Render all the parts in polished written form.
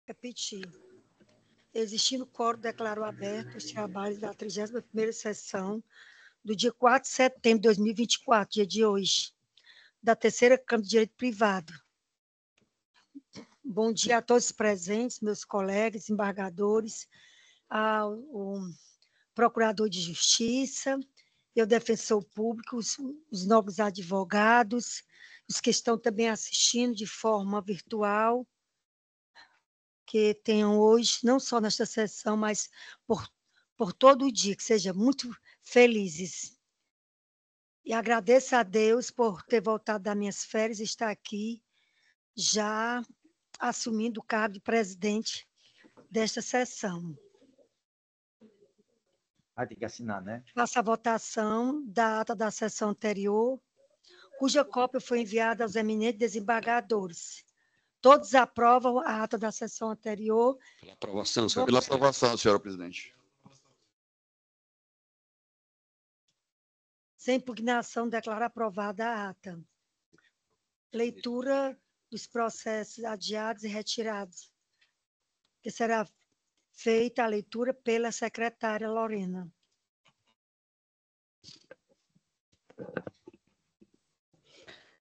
Repetir. Existindo quórum, declaro aberto os trabalhos da 31ª sessão do dia 4 de setembro de 2024, dia de hoje, da Terceira Câmara de Direito Privado. Bom dia a todos os presentes, meus colegas, embargadores, ao Procurador de Justiça, e ao Defensor Público, os nobres advogados, os que estão também assistindo de forma virtual, que tenham hoje, não só nesta sessão, mas por todo o dia, que sejam muito felizes. E agradeço a Deus por ter voltado das minhas férias e estar aqui, já assumindo o cargo de presidente desta sessão. Vai ter que assinar, né? Faço a votação da ata da sessão anterior, cuja cópia foi enviada aos eminentes desembargadores. Todos aprovam a ata da sessão anterior. Pela aprovação, senhora. Pela aprovação, senhora presidente. Sem impugnação, declaro aprovada a ata. Leitura dos processos adiados e retirados, que será feita a leitura pela secretária Lorena.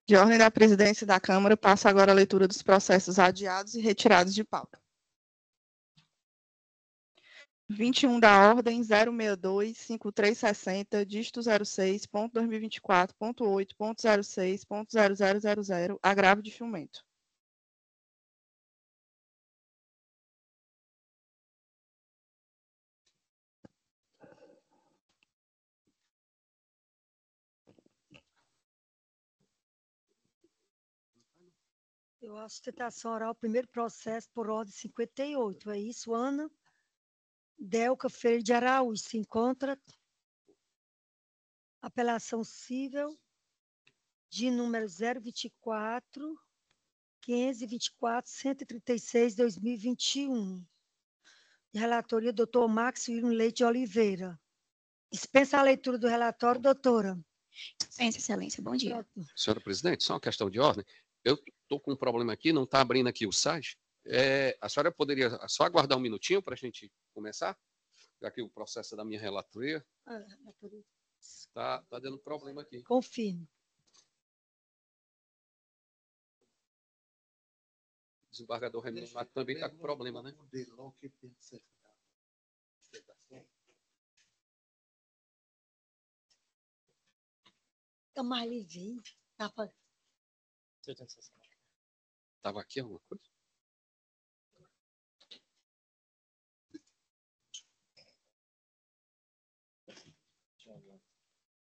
De ordem da presidência da Câmara, passa agora a leitura dos processos adiados e retirados de pauta. 21 da ordem 062-5360, dígito 06.2024.8.06.0000, agravo de filmento. Eu acho sustentação oral, primeiro processo por ordem 58. É isso, Ana? Delca Freire de Araújo se encontra. Apelação cível de número 024-524-136-2021. De relatoria, doutor Max William Leite de Oliveira. Dispensa a leitura do relatório, doutora. Dispensa, excelência. Bom dia. Pronto. Senhora presidente, só uma questão de ordem. Eu estou com um problema aqui, não está abrindo aqui o site. A senhora poderia só aguardar um minutinho para a gente começar? Já que o processo da minha relatoria está dando problema aqui. Confirmo. O desembargador Raimundo Mato também está com problema, né? Mais livinho. Estava aqui alguma coisa?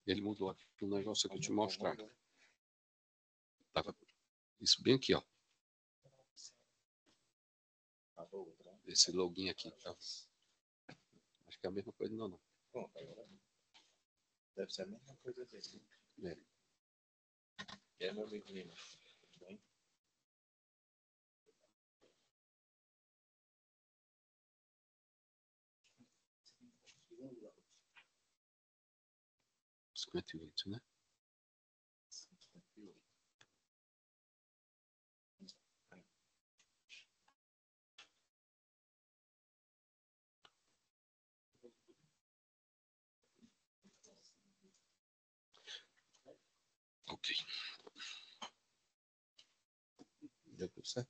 Ele mudou aqui o negócio que eu te mostrar. Tava isso bem aqui, ó. Esse login aqui, tá? Acho que é a mesma coisa, não. Deve ser a mesma coisa dele. É meu menino. Tudo bem? $58, né? Ok. Deu tudo certo?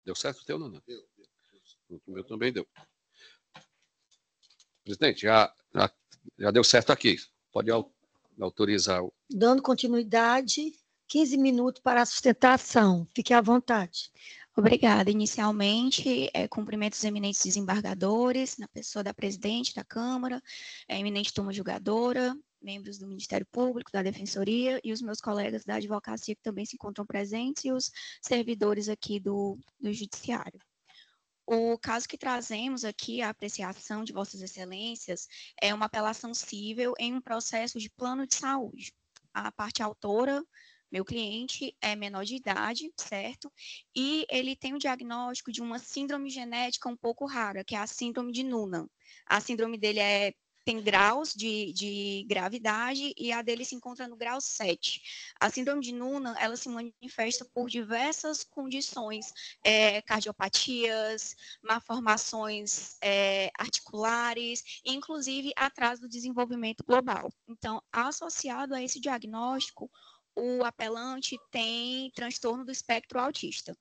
Deu certo o teu, não? Deu. O meu também deu. Presidente, já deu certo aqui. Pode autorizar. Dando continuidade, 15 minutos para a sustentação. Fique à vontade. Obrigada. Inicialmente, cumprimento os eminentes desembargadores, na pessoa da presidente da Câmara, eminente turma julgadora, membros do Ministério Público, da Defensoria e os meus colegas da advocacia que também se encontram presentes e os servidores aqui do Judiciário. O caso que trazemos aqui, a apreciação de Vossas Excelências, é uma apelação cível em um processo de plano de saúde. a parte autora, meu cliente é menor de idade, certo? E ele tem o diagnóstico de uma síndrome genética um pouco rara, que é a síndrome de Noonan. A síndrome dele tem graus de gravidade e a dele se encontra no grau 7. A síndrome de Noonan, ela se manifesta por diversas condições, cardiopatias, malformações articulares, inclusive atraso do desenvolvimento global. Então, associado a esse diagnóstico, o apelante tem transtorno do espectro autista.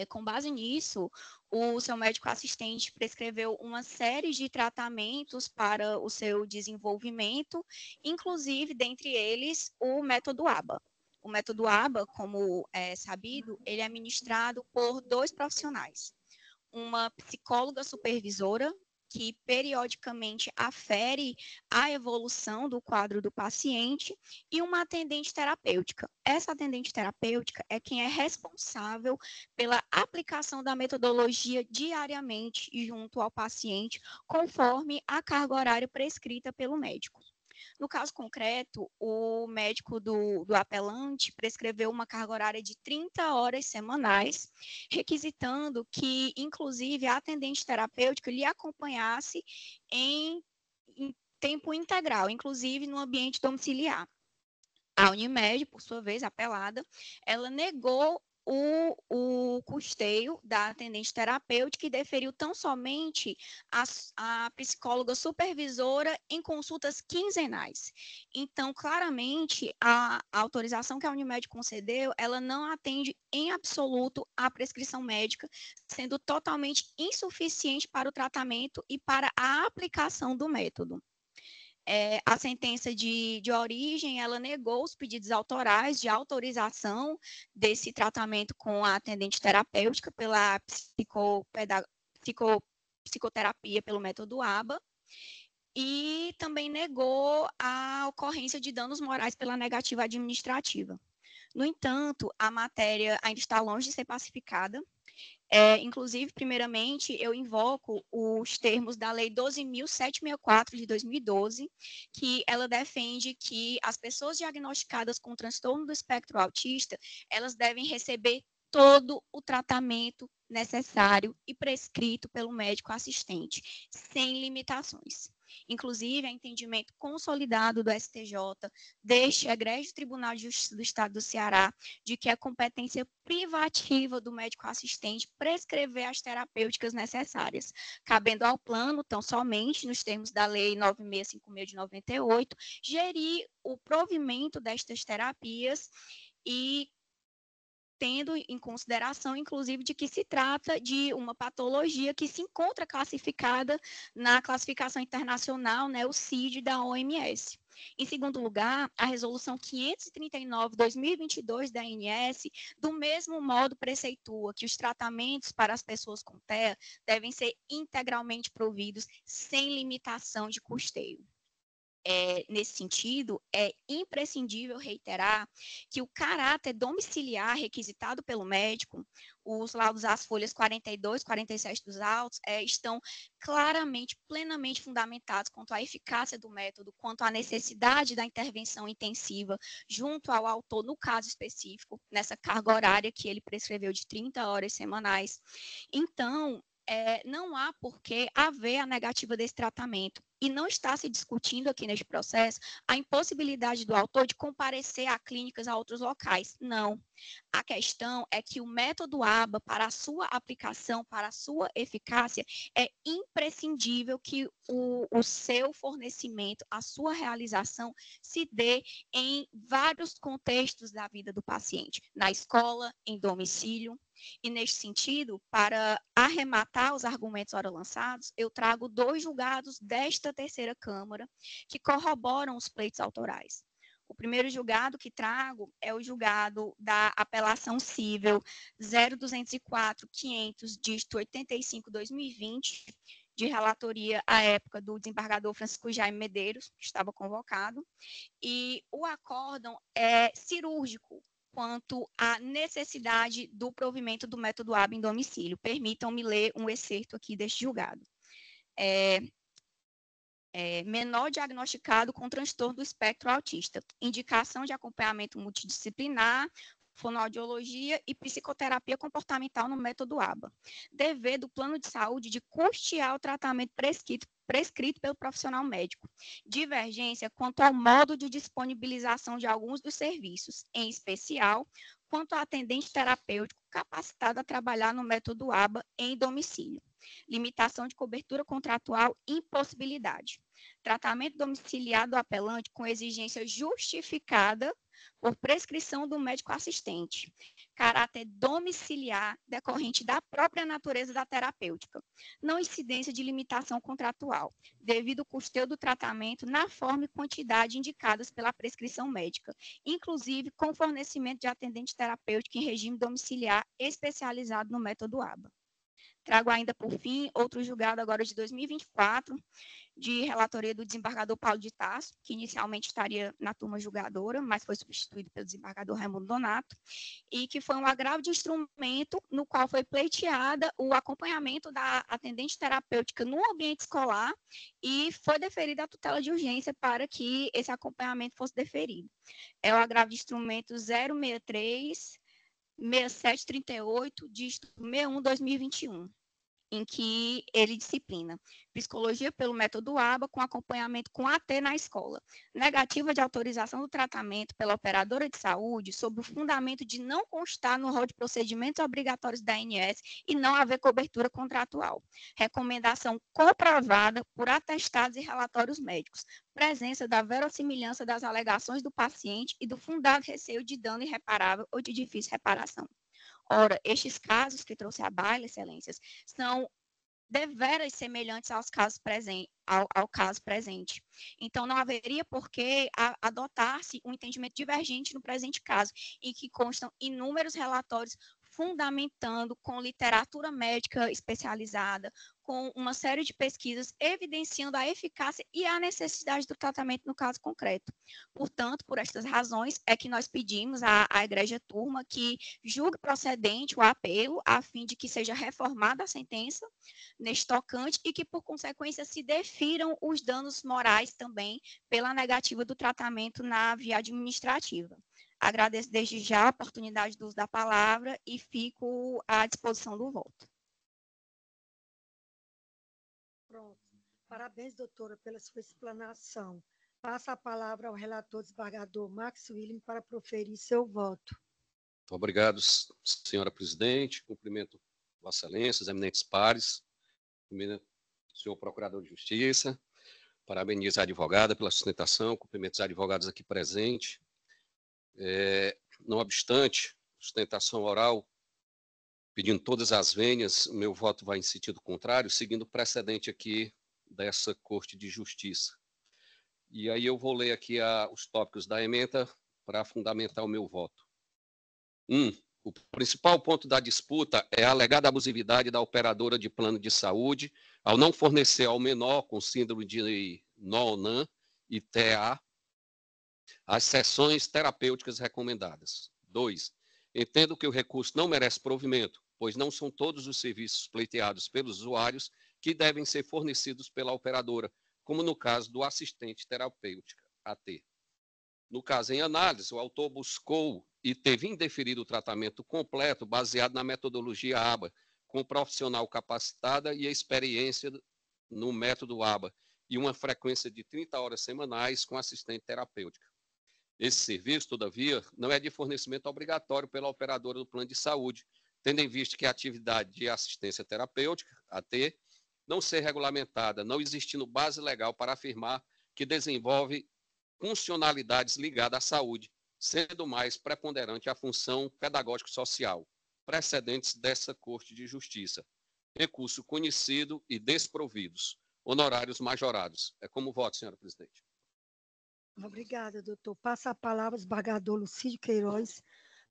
Com base nisso, o seu médico assistente prescreveu uma série de tratamentos para o seu desenvolvimento, inclusive, dentre eles, o método ABA. O método ABA, como é sabido, ele é ministrado por 2 profissionais. Uma psicóloga supervisora, que periodicamente afere a evolução do quadro do paciente, e uma atendente terapêutica. Essa atendente terapêutica é quem é responsável pela aplicação da metodologia diariamente junto ao paciente, conforme a carga horária prescrita pelo médico. No caso concreto, o médico do apelante prescreveu uma carga horária de 30 horas semanais, requisitando que, inclusive, a atendente terapêutica lhe acompanhasse em tempo integral, inclusive no ambiente domiciliar. A Unimed, por sua vez, apelada, ela negou o custeio da atendente terapêutica e deferiu tão somente a psicóloga supervisora em consultas quinzenais. Então, claramente, a autorização que a Unimed concedeu, ela não atende em absoluto à prescrição médica, sendo totalmente insuficiente para o tratamento e para a aplicação do método. A sentença de origem, ela negou os pedidos autorais de autorização desse tratamento com a atendente terapêutica pela psicoterapia pelo método ABA, e também negou a ocorrência de danos morais pela negativa administrativa. No entanto, a matéria ainda está longe de ser pacificada. Inclusive, primeiramente, eu invoco os termos da Lei 12.764 de 2012, que ela defende que as pessoas diagnosticadas com transtorno do espectro autista, elas devem receber todo o tratamento necessário e prescrito pelo médico assistente, sem limitações. Inclusive, é entendimento consolidado do STJ, deste egrégio Tribunal de Justiça do Estado do Ceará, de que é competência privativa do médico assistente prescrever as terapêuticas necessárias, cabendo ao plano, tão somente, nos termos da Lei 9656 de 98, gerir o provimento destas terapias e tendo em consideração, inclusive, de que se trata de uma patologia que se encontra classificada na classificação internacional, né, o CID da OMS. Em segundo lugar, a resolução 539/2022 da ANS, do mesmo modo, preceitua que os tratamentos para as pessoas com TEA devem ser integralmente providos sem limitação de custeio. Nesse sentido, é imprescindível reiterar que o caráter domiciliar requisitado pelo médico, os laudos às folhas 42, 47 dos autos, estão claramente, plenamente fundamentados quanto à eficácia do método, quanto à necessidade da intervenção intensiva junto ao autor, no caso específico, nessa carga horária que ele prescreveu de 30 horas semanais. Então, não há por que haver a negativa desse tratamento. E não está se discutindo aqui neste processo a impossibilidade do autor de comparecer a clínicas a outros locais. Não. A questão é que o método ABA, para a sua aplicação, para a sua eficácia, é imprescindível que o seu fornecimento, a sua realização, se dê em vários contextos da vida do paciente, na escola, em domicílio. E, neste sentido, para arrematar os argumentos ora lançados, eu trago 2 julgados desta terceira Câmara que corroboram os pleitos autorais. O primeiro julgado que trago é o julgado da apelação cível 0204.500, dígito 85/2020, de relatoria à época do desembargador Francisco Jaime Medeiros, que estava convocado, e o acórdão é cirúrgico quanto à necessidade do provimento do método ABA em domicílio. Permitam-me ler um excerto aqui deste julgado. menor diagnosticado com transtorno do espectro autista, indicação de acompanhamento multidisciplinar, fonoaudiologia e psicoterapia comportamental no método ABA. Dever do plano de saúde de custear o tratamento prescrito pelo profissional médico. Divergência quanto ao modo de disponibilização de alguns dos serviços, em especial quanto ao atendente terapêutico capacitado a trabalhar no método ABA em domicílio. Limitação de cobertura contratual e impossibilidade. Tratamento domiciliar do apelante com exigência justificada por prescrição do médico assistente. Caráter domiciliar decorrente da própria natureza da terapêutica. Não incidência de limitação contratual, devido ao custeio do tratamento na forma e quantidade indicadas pela prescrição médica, inclusive com fornecimento de atendente terapêutico em regime domiciliar especializado no método ABA. Trago ainda, por fim, outro julgado agora de 2024, de relatoria do desembargador Paulo de Tarso, que inicialmente estaria na turma julgadora, mas foi substituído pelo desembargador Raimundo Donato, e que foi um agravo de instrumento no qual foi pleiteada o acompanhamento da atendente terapêutica no ambiente escolar e foi deferida a tutela de urgência para que esse acompanhamento fosse deferido. É o agravo de instrumento 063 6738, dígito 61/2021, em que ele disciplina psicologia pelo método ABA com acompanhamento com AT na escola, negativa de autorização do tratamento pela operadora de saúde sob o fundamento de não constar no rol de procedimentos obrigatórios da ANS e não haver cobertura contratual, recomendação comprovada por atestados e relatórios médicos, presença da verossimilhança das alegações do paciente e do fundado receio de dano irreparável ou de difícil reparação. Ora, estes casos que trouxe à baila, excelências, são deveras semelhantes aos casos ao caso presente. Então, não haveria por que adotar-se um entendimento divergente no presente caso, em que constam inúmeros relatórios fundamentando com literatura médica especializada, com uma série de pesquisas evidenciando a eficácia e a necessidade do tratamento no caso concreto. Portanto, por estas razões, é que nós pedimos à egrégia turma que julgue procedente o apelo, a fim de que seja reformada a sentença neste tocante e que, por consequência, se defiram os danos morais também pela negativa do tratamento na via administrativa. Agradeço desde já a oportunidade do uso da palavra e fico à disposição do voto. Pronto. Parabéns, doutora, pela sua explanação. Passa a palavra ao relator desembargador Max William para proferir seu voto. Muito obrigado, senhora presidente. Cumprimento Vossa Excelência, os eminentes pares. Cumprimento o senhor procurador de Justiça. Parabenizo a advogada pela sustentação. Cumprimento os advogados aqui presentes. Não obstante, sustentação oral, pedindo todas as vênias, o meu voto vai em sentido contrário, seguindo o precedente aqui dessa Corte de Justiça. E aí eu vou ler aqui os tópicos da ementa para fundamentar o meu voto. 1. O principal ponto da disputa é a alegada abusividade da operadora de plano de saúde ao não fornecer ao menor com síndrome de NONAN e TA as sessões terapêuticas recomendadas. 2. Entendo que o recurso não merece provimento, pois não são todos os serviços pleiteados pelos usuários que devem ser fornecidos pela operadora, como no caso do assistente terapêutico, AT. No caso em análise, o autor buscou e teve indeferido o tratamento completo baseado na metodologia ABA, com profissional capacitada e experiência no método ABA, e uma frequência de 30 horas semanais com assistente terapêutica. Esse serviço, todavia, não é de fornecimento obrigatório pela operadora do plano de saúde, tendo em vista que a atividade de assistência terapêutica, AT, não ser regulamentada, não existindo base legal para afirmar que desenvolve funcionalidades ligadas à saúde, sendo mais preponderante a função pedagógico-social, precedentes dessa Corte de Justiça, recurso conhecido e desprovidos, honorários majorados. É como voto, senhora presidente. Obrigada, doutor. Passa a palavra ao desembargador Lucídio Queiroz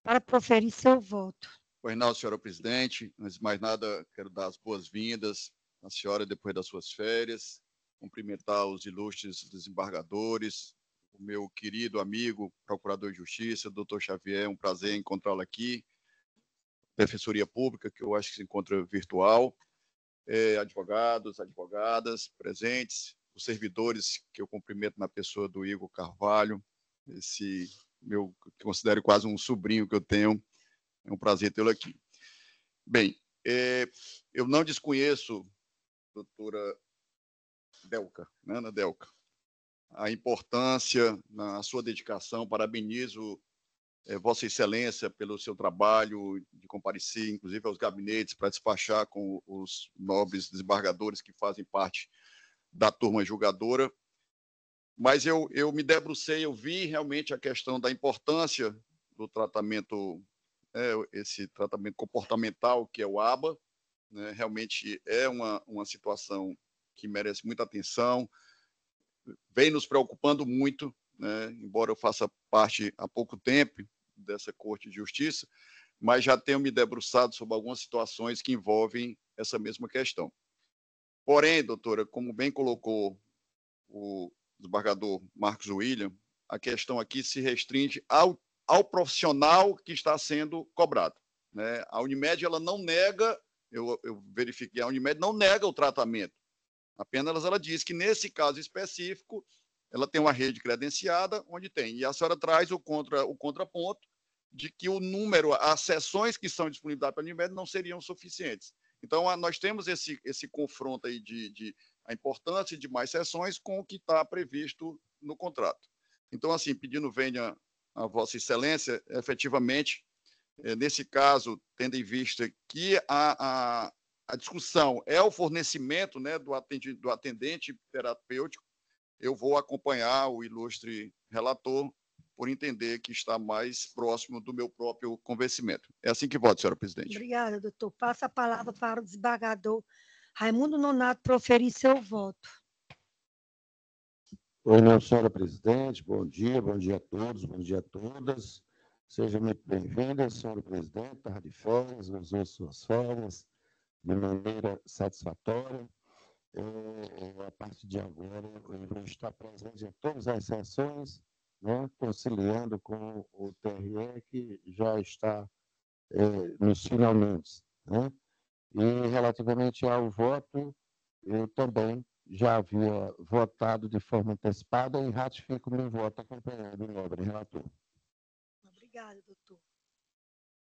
para proferir seu voto. Pois não, senhora presidente. Antes de mais nada, quero dar as boas-vindas à senhora depois das suas férias, cumprimentar os ilustres desembargadores, o meu querido amigo, procurador de Justiça, doutor Xavier, um prazer encontrá-lo aqui, Defensoria Pública, que eu acho que se encontra virtual, advogados, advogadas presentes, os servidores, que eu cumprimento na pessoa do Igor Carvalho, esse meu, que considero quase um sobrinho que eu tenho. É um prazer tê-lo aqui. Bem, eu não desconheço, doutora Delca, né, Ana Delca, a importância, na sua dedicação. Parabenizo Vossa Excelência pelo seu trabalho de comparecer, inclusive, aos gabinetes para despachar com os nobres desembargadores que fazem parte da turma julgadora. Mas eu me debrucei, eu vi realmente a questão da importância do tratamento, esse tratamento comportamental, que é o ABA, né? Realmente é uma situação que merece muita atenção, vem nos preocupando muito, né? Embora eu faça parte há pouco tempo dessa Corte de Justiça, mas já tenho me debruçado sobre algumas situações que envolvem essa mesma questão. Porém, doutora, como bem colocou o desembargador Marcos William, a questão aqui se restringe ao profissional que está sendo cobrado, né? A Unimed, ela não nega, eu verifiquei, a Unimed não nega o tratamento, apenas ela diz que, nesse caso específico, ela tem uma rede credenciada, onde tem, e a senhora traz o contraponto de que o número, as sessões que são disponibilizadas pela Unimed não seriam suficientes. Então, nós temos esse confronto aí de a importância de mais sessões com o que está previsto no contrato. Então, assim, pedindo venha a Vossa Excelência, efetivamente, nesse caso, tendo em vista que a discussão é o fornecimento, né, do atendente terapêutico, eu vou acompanhar o ilustre relator por entender que está mais próximo do meu próprio convencimento. É assim que voto, senhora presidente. Obrigada, doutor. Passa a palavra para o desembargador Raimundo Nonato proferir seu voto. Oi, não, senhora presidente, bom dia a todos, bom dia a todas. Seja muito bem-vinda, senhora presidente, tarde de férias, usou suas férias de maneira satisfatória. A partir de agora, eu vou estar presente em todas as sessões, né, conciliando com o TRE, que já está nos finalmente, né? E relativamente ao voto, eu também já havia votado de forma antecipada e ratifico meu voto acompanhado do nobre relator. Obrigada, doutor.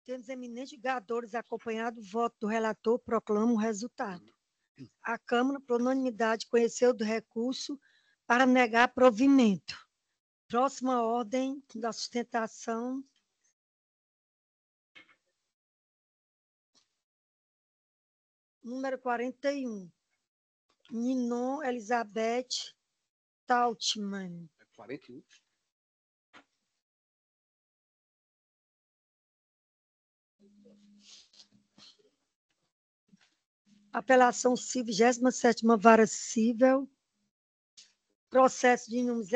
Temos eminentes julgadores acompanhado do voto do relator, proclamo o resultado. A Câmara, por unanimidade, conheceu do recurso para negar provimento. Próxima ordem da sustentação. Número 41. Ninon Elizabeth Tautmann. 41. Apelação civil, 27ª Vara Civil, processo de número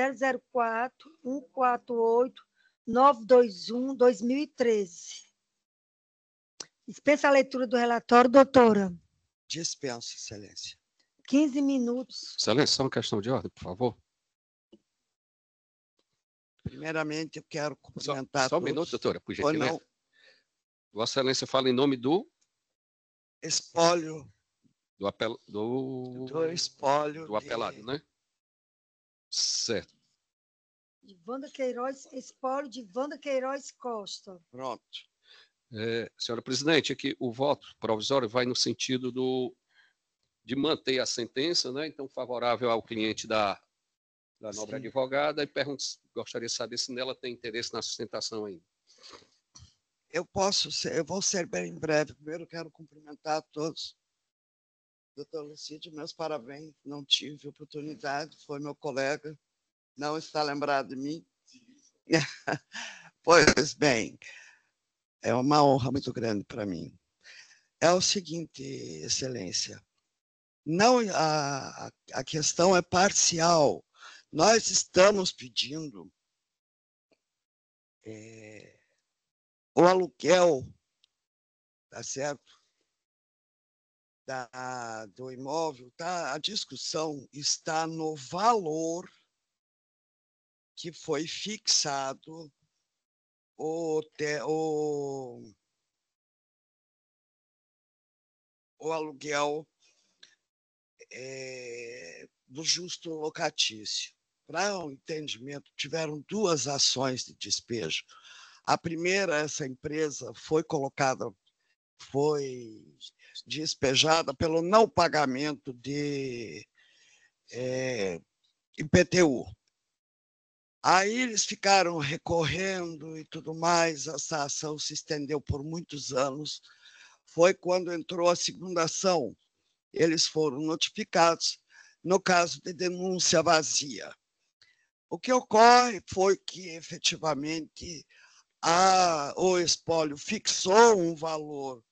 004-148-921-2013. Dispensa a leitura do relatório, doutora. Dispenso, excelência. 15 minutos. Excelência, só uma questão de ordem, por favor. Primeiramente, eu quero cumprimentar Só um todos. minuto, doutora, por Ou gentileza. não, Vossa Excelência fala em nome do espólio do espólio do apelado, né? Certo. De Wanda Queiroz, espólio de Wanda Queiroz Costa. Pronto. Senhora presidente, aqui o voto provisório vai no sentido de manter a sentença, né? Então, favorável ao cliente da nobre Sim. advogada, e gostaria de saber se nela tem interesse na sustentação ainda. Eu vou ser bem breve. Primeiro, quero cumprimentar todos. Doutor Lucídio, meus parabéns. Não tive oportunidade, foi meu colega. Não está lembrado de mim? Pois bem, é uma honra muito grande para mim. É o seguinte, excelência, não, a questão é parcial. Nós estamos pedindo o aluguel, tá certo? Do imóvel, tá? A discussão está no valor que foi fixado o aluguel do justo locatício. Para o entendimento, tiveram duas ações de despejo. A primeira, essa empresa foi despejada pelo não pagamento de IPTU. Aí eles ficaram recorrendo e tudo mais, essa ação se estendeu por muitos anos. Foi quando entrou a segunda ação, eles foram notificados no caso de denúncia vazia. O que ocorre foi que, efetivamente, o espólio fixou um valor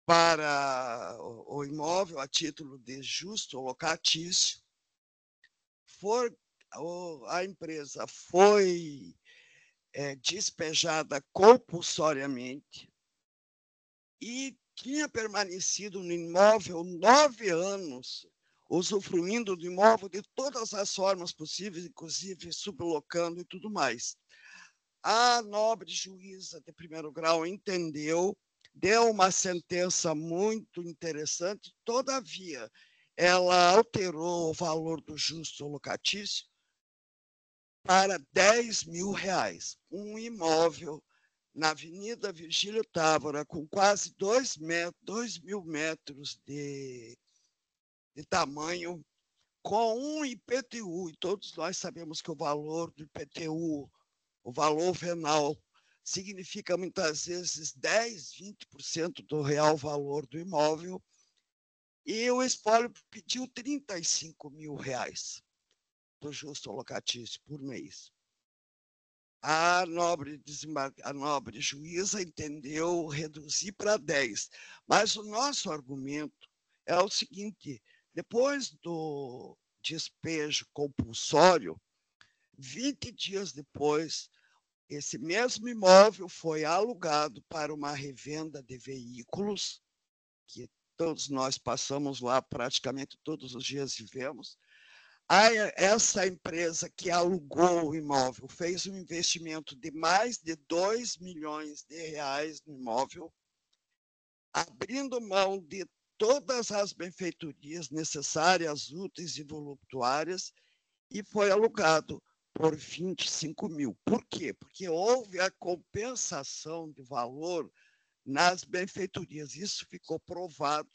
para o imóvel a título de justo locatício. A empresa foi despejada compulsoriamente e tinha permanecido no imóvel 9 anos, usufruindo do imóvel de todas as formas possíveis, inclusive sublocando e tudo mais. A nobre juíza de primeiro grau entendeu, deu uma sentença muito interessante, todavia, ela alterou o valor do justo locatício para R$10.000. Um imóvel na Avenida Virgílio Távora, com quase 2.000 metros de tamanho, com um IPTU, e todos nós sabemos que o valor do IPTU, o valor venal, significa muitas vezes 10, 20% do real valor do imóvel, e o espólio pediu R$35.000 do justo locatício por mês. A nobre juíza entendeu reduzir para 10, mas o nosso argumento é o seguinte: depois do despejo compulsório, 20 dias depois, esse mesmo imóvel foi alugado para uma revenda de veículos, que todos nós passamos lá praticamente todos os dias e vemos. Essa empresa que alugou o imóvel fez um investimento de mais de R$2 milhões no imóvel, abrindo mão de todas as benfeitorias necessárias, úteis e voluptuárias, e foi alugado por R$25.000. Por quê? Porque houve a compensação de valor nas benfeitorias. Isso ficou provado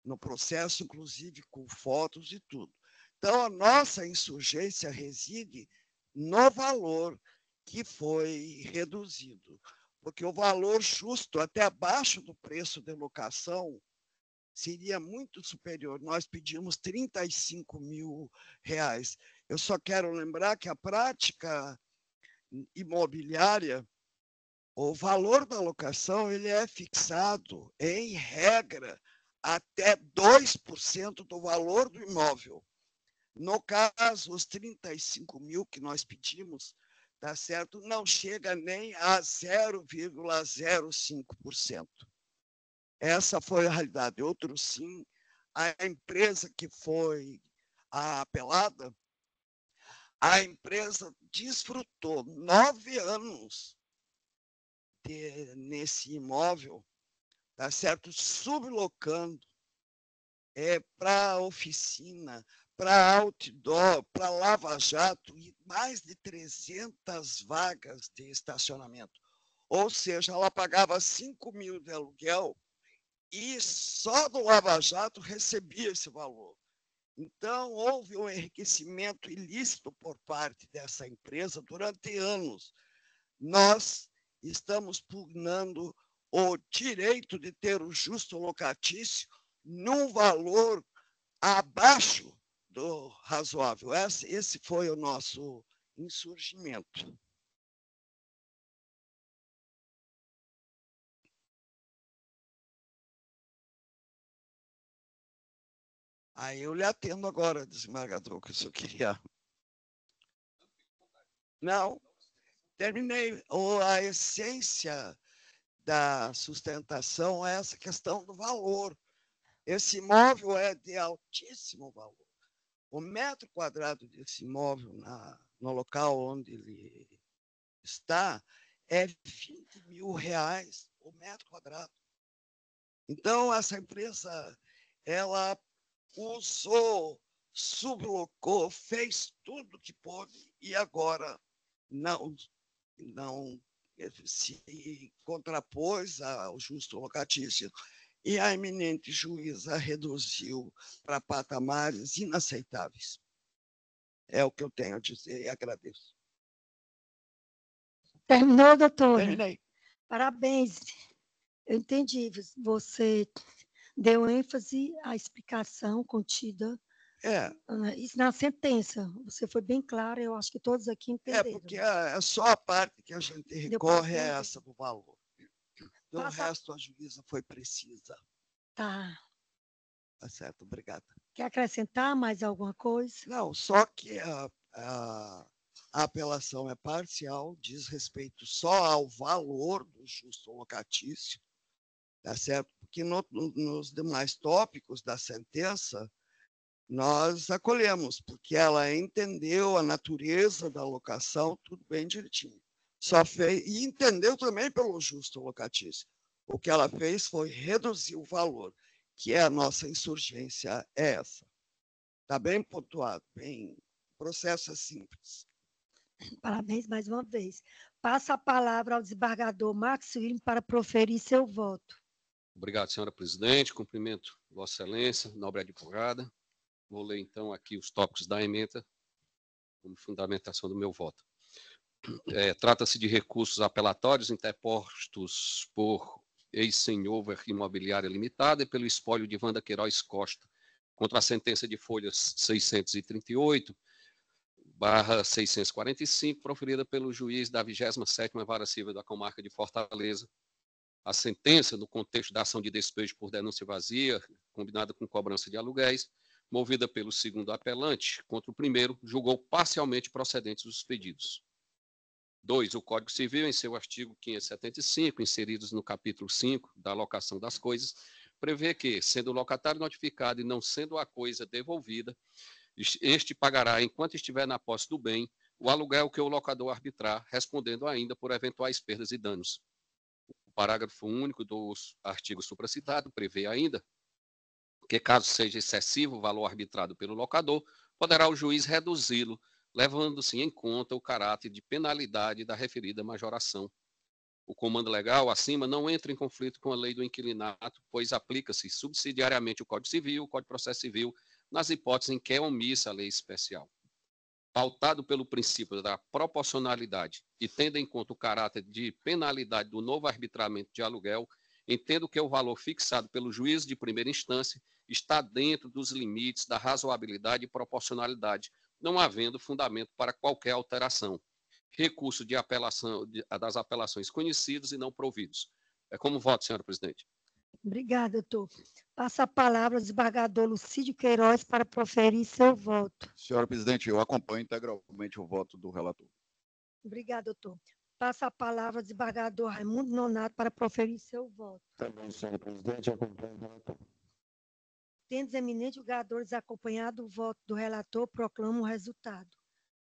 no processo, inclusive com fotos e tudo. Então, a nossa insurgência reside no valor que foi reduzido, porque o valor justo, até abaixo do preço de locação, seria muito superior. Nós pedimos R$35.000. Eu só quero lembrar que a prática imobiliária, o valor da locação, ele é fixado, em regra, até 2% do valor do imóvel. No caso, os R$35.000 que nós pedimos, tá certo? Não chega nem a 0,05%. Essa foi a realidade. Outro sim, a empresa que foi apelada, a empresa desfrutou 9 anos nesse imóvel, tá certo? Sublocando para oficina, para outdoor, para lava-jato e mais de 300 vagas de estacionamento. Ou seja, ela pagava R$5.000 de aluguel e só do lava-jato recebia esse valor. Então, houve um enriquecimento ilícito por parte dessa empresa durante anos. Nós estamos pugnando o direito de ter o justo locatício num valor abaixo do razoável. Esse foi o nosso insurgimento. Aí eu lhe atendo agora, desembargador, que o senhor queria. Não, terminei. A essência da sustentação é essa questão do valor. Esse imóvel é de altíssimo valor. O metro quadrado desse imóvel no local onde ele está é R$20.000 o metro quadrado. Então, essa empresa, ela usou, sublocou, fez tudo que pôde e agora não se contrapôs ao justo locatício e a eminente juíza reduziu para patamares inaceitáveis. É o que eu tenho a dizer e agradeço. Terminou, doutora? Terminei. Parabéns. Eu entendi. Você deu ênfase à explicação contida. Isso na sentença. Você foi bem clara, eu acho que todos aqui entenderam. Porque é só a parte que a gente recorre é essa do valor. Do resto, a juíza foi precisa. Tá. Tá certo, obrigada. Quer acrescentar mais alguma coisa? Não, só que a apelação é parcial, diz respeito só ao valor do justo locatício, tá certo? Porque nos demais tópicos da sentença, nós acolhemos, porque ela entendeu a natureza da locação, tudo bem direitinho. Só fez, e entendeu também pelo justo locatício. O que ela fez foi reduzir o valor, que é a nossa insurgência, é essa. Está bem pontuado, bem. O processo é simples. Parabéns mais uma vez. Passa a palavra ao desembargador Marcos William para proferir seu voto. Obrigado, senhora presidente. Cumprimento Vossa Excelência, nobre advogada. Vou ler, então, aqui os tópicos da ementa como fundamentação do meu voto. Trata-se de recursos apelatórios interpostos por ex-senhor Imobiliária Limitada e pelo espólio de Wanda Queiroz Costa contra a sentença de folhas 638/645, proferida pelo juiz da 27ª Vara Civil da Comarca de Fortaleza. A sentença, no contexto da ação de despejo por denúncia vazia, combinada com cobrança de aluguéis, movida pelo segundo apelante contra o primeiro, julgou parcialmente procedentes os pedidos. 2. O Código Civil, em seu artigo 575, inseridos no capítulo 5 da alocação das coisas, prevê que, sendo o locatário notificado e não sendo a coisa devolvida, este pagará, enquanto estiver na posse do bem, o aluguel que o locador arbitrar, respondendo ainda por eventuais perdas e danos. O parágrafo único do artigo supracitado prevê ainda que, caso seja excessivo o valor arbitrado pelo locador, poderá o juiz reduzi-lo, levando-se em conta o caráter de penalidade da referida majoração. O comando legal acima não entra em conflito com a lei do inquilinato, pois aplica-se subsidiariamente o Código Civil, o Código de Processo Civil, nas hipóteses em que é omissa a lei especial. Pautado pelo princípio da proporcionalidade e tendo em conta o caráter de penalidade do novo arbitramento de aluguel, entendo que o valor fixado pelo juiz de primeira instância está dentro dos limites da razoabilidade e proporcionalidade, não havendo fundamento para qualquer alteração. Recurso de apelação das apelações conhecidos e não providos. Como voto, senhora presidente? Obrigada, doutor. Passa a palavra ao desembargador Lucídio Queiroz para proferir seu voto. Senhora presidente, eu acompanho integralmente o voto do relator. Obrigada, doutor. Passa a palavra ao desembargador Raimundo Nonato para proferir seu voto. Também, senhora presidente, acompanho o relator. Tendo os eminentes julgadores acompanhado o voto do relator, proclamo o resultado.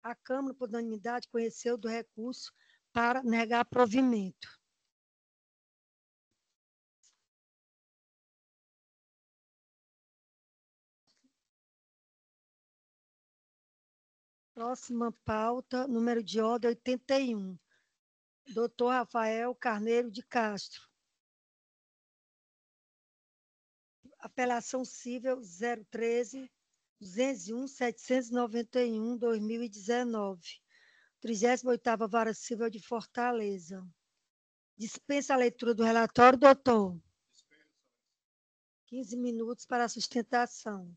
A Câmara, por unanimidade, conheceu do recurso para negar provimento. Próxima pauta, número de ordem 81. Doutor Rafael Carneiro de Castro. Apelação civil 013-201-791-2019. 38ª Vara Civil de Fortaleza. Dispensa a leitura do relatório, doutor. 15 minutos para a sustentação.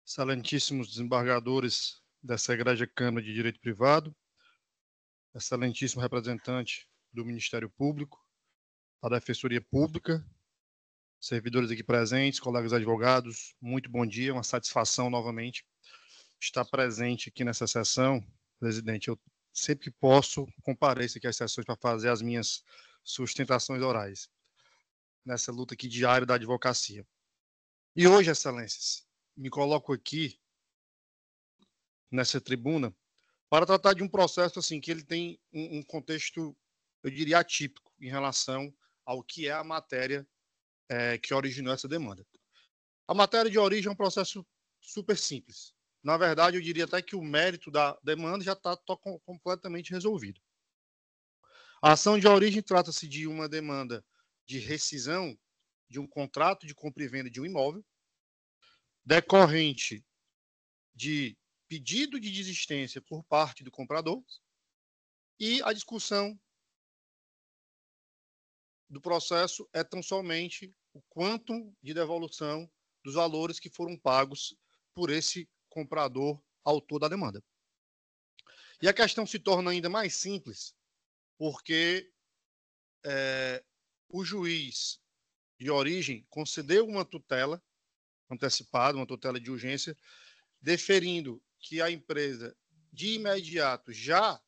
Excelentíssimos desembargadores dessa Egrégia Câmara de Direito Privado, excelentíssimo representante do Ministério Público, da Defensoria Pública, servidores aqui presentes, colegas advogados, muito bom dia, uma satisfação novamente estar presente aqui nessa sessão. Presidente, eu sempre que posso compareço aqui às sessões para fazer as minhas sustentações orais, nessa luta aqui diária da advocacia. E hoje, excelências, me coloco aqui nessa tribuna para tratar de um processo assim que ele tem um contexto, eu diria, atípico em relação ao que é a matéria que originou essa demanda. A matéria de origem é um processo super simples. Na verdade, eu diria até que o mérito da demanda já está completamente resolvido. A ação de origem trata-se de uma demanda de rescisão de um contrato de compra e venda de um imóvel, decorrente de pedido de desistência por parte do comprador, e a discussão do processo é tão somente o quantum de devolução dos valores que foram pagos por esse comprador autor da demanda. E a questão se torna ainda mais simples, porque o juiz de origem concedeu uma tutela antecipada, uma tutela de urgência, deferindo que a empresa de imediato já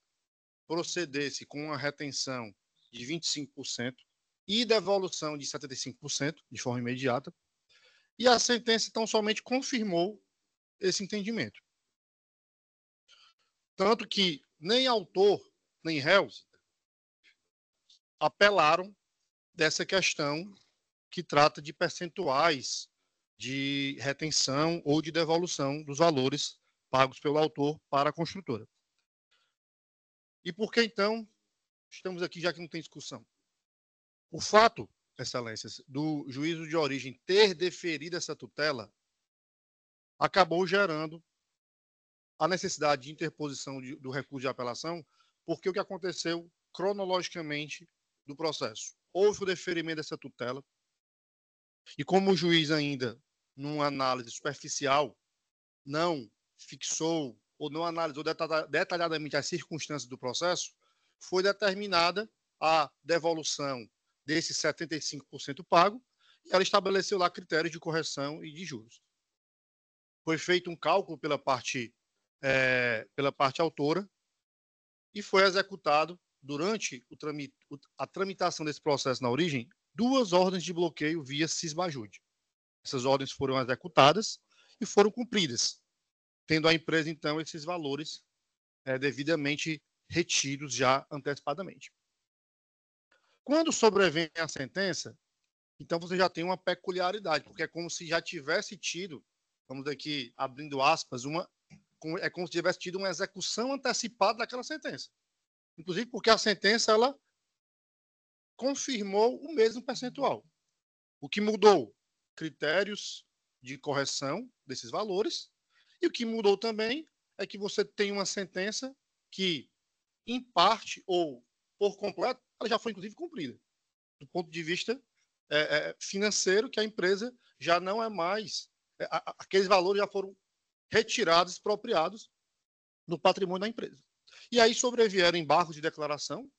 procedesse com uma retenção de 25% e devolução de 75% de forma imediata, e a sentença tão somente confirmou esse entendimento. Tanto que nem autor, nem réus apelaram dessa questão que trata de percentuais de retenção ou de devolução dos valores pagos pelo autor para a construtora. E por que, então, estamos aqui, já que não tem discussão? O fato, excelências, do juízo de origem ter deferido essa tutela acabou gerando a necessidade de interposição do recurso de apelação, porque o que aconteceu cronologicamente do processo? Houve o deferimento dessa tutela, e como o juiz ainda, numa análise superficial, não fixou ou não analisou detalhadamente as circunstâncias do processo, foi determinada a devolução desses 75% pago, e ela estabeleceu lá critérios de correção e de juros. Foi feito um cálculo pela parte autora e foi executado, durante a tramitação desse processo na origem, 2 ordens de bloqueio via Cismajude. Essas ordens foram executadas e foram cumpridas, tendo a empresa, então, esses valores devidamente retidos já antecipadamente. Quando sobrevém a sentença, então você já tem uma peculiaridade, porque é como se já tivesse tido, vamos aqui abrindo aspas, é como se tivesse tido uma execução antecipada daquela sentença. Inclusive porque a sentença, ela confirmou o mesmo percentual. O que mudou? Critérios de correção desses valores. E o que mudou também é que você tem uma sentença que, em parte ou por completo, ela já foi, inclusive, cumprida. Do ponto de vista financeiro, que a empresa já não é mais... aqueles valores já foram retirados, expropriados do patrimônio da empresa. E aí sobrevieram embargos de declaração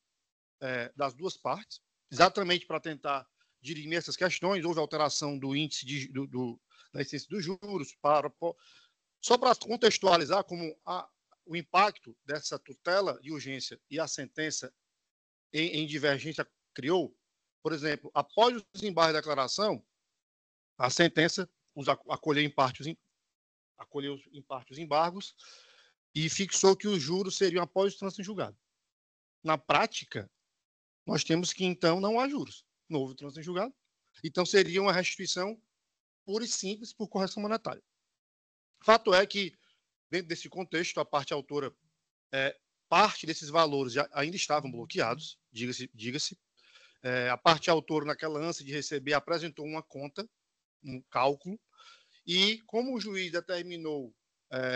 das duas partes, exatamente para tentar dirimir essas questões. Houve alteração do índice da incidência dos juros, só para contextualizar como o impacto dessa tutela de urgência e a sentença em divergência criou. Por exemplo, após o desembargo da declaração, a sentença acolheu em parte os embargos e fixou que os juros seriam após o trânsito em julgado. Na prática, nós temos que, então, não há juros. Não houve trânsito em julgado. Então, seria uma restituição pura e simples por correção monetária. Fato é que, dentro desse contexto, a parte autora, parte desses valores já ainda estavam bloqueados, diga-se. A parte autora, naquela ânsia de receber, apresentou uma conta, um cálculo, e como o juiz determinou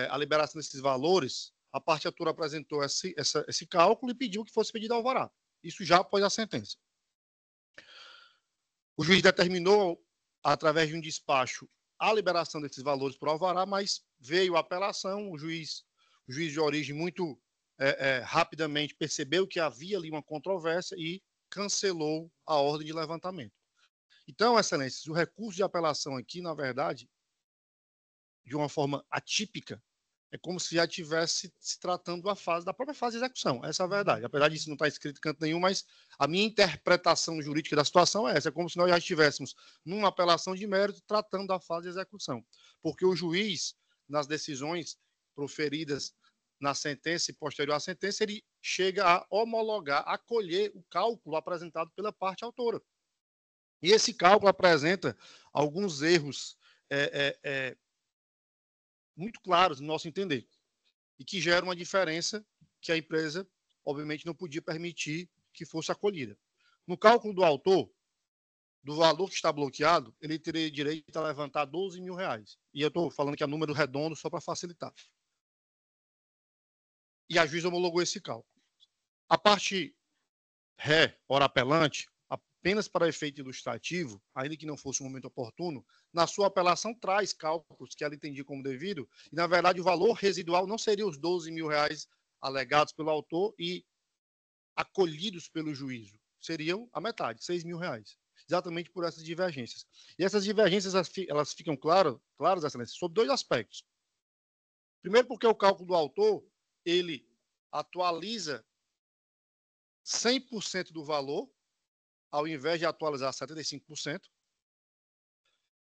a liberação desses valores, a parte autora apresentou esse cálculo e pediu que fosse pedido alvará. Isso já após a sentença. O juiz determinou, através de um despacho, a liberação desses valores por alvará, mas veio a apelação, o juiz de origem muito rapidamente percebeu que havia ali uma controvérsia e cancelou a ordem de levantamento. Então, excelências, o recurso de apelação aqui, na verdade, de uma forma atípica, é como se já estivesse se tratando da própria fase de execução. Essa é a verdade. Apesar disso não estar escrito em canto nenhum, mas a minha interpretação jurídica da situação é essa. É como se nós já estivéssemos numa apelação de mérito tratando da fase de execução. Porque o juiz, nas decisões, proferidas na sentença e posterior à sentença, ele chega a homologar, acolher o cálculo apresentado pela parte autora. E esse cálculo apresenta alguns erros muito claros, no nosso entender, e que geram uma diferença que a empresa, obviamente, não podia permitir que fosse acolhida. No cálculo do autor, do valor que está bloqueado, ele teria direito a levantar R$12 mil. E eu estou falando que é número redondo só para facilitar. E a juíza homologou esse cálculo. A parte ré, ora apelante, apenas para efeito ilustrativo, ainda que não fosse um momento oportuno, na sua apelação traz cálculos que ela entendia como devido, e na verdade o valor residual não seria os R$12 mil alegados pelo autor e acolhidos pelo juízo, seriam a metade, R$6 mil, exatamente por essas divergências. E essas divergências elas ficam claras, excelência, sobre dois aspectos. Primeiro, porque o cálculo do autor ele atualiza 100% do valor, ao invés de atualizar 75%.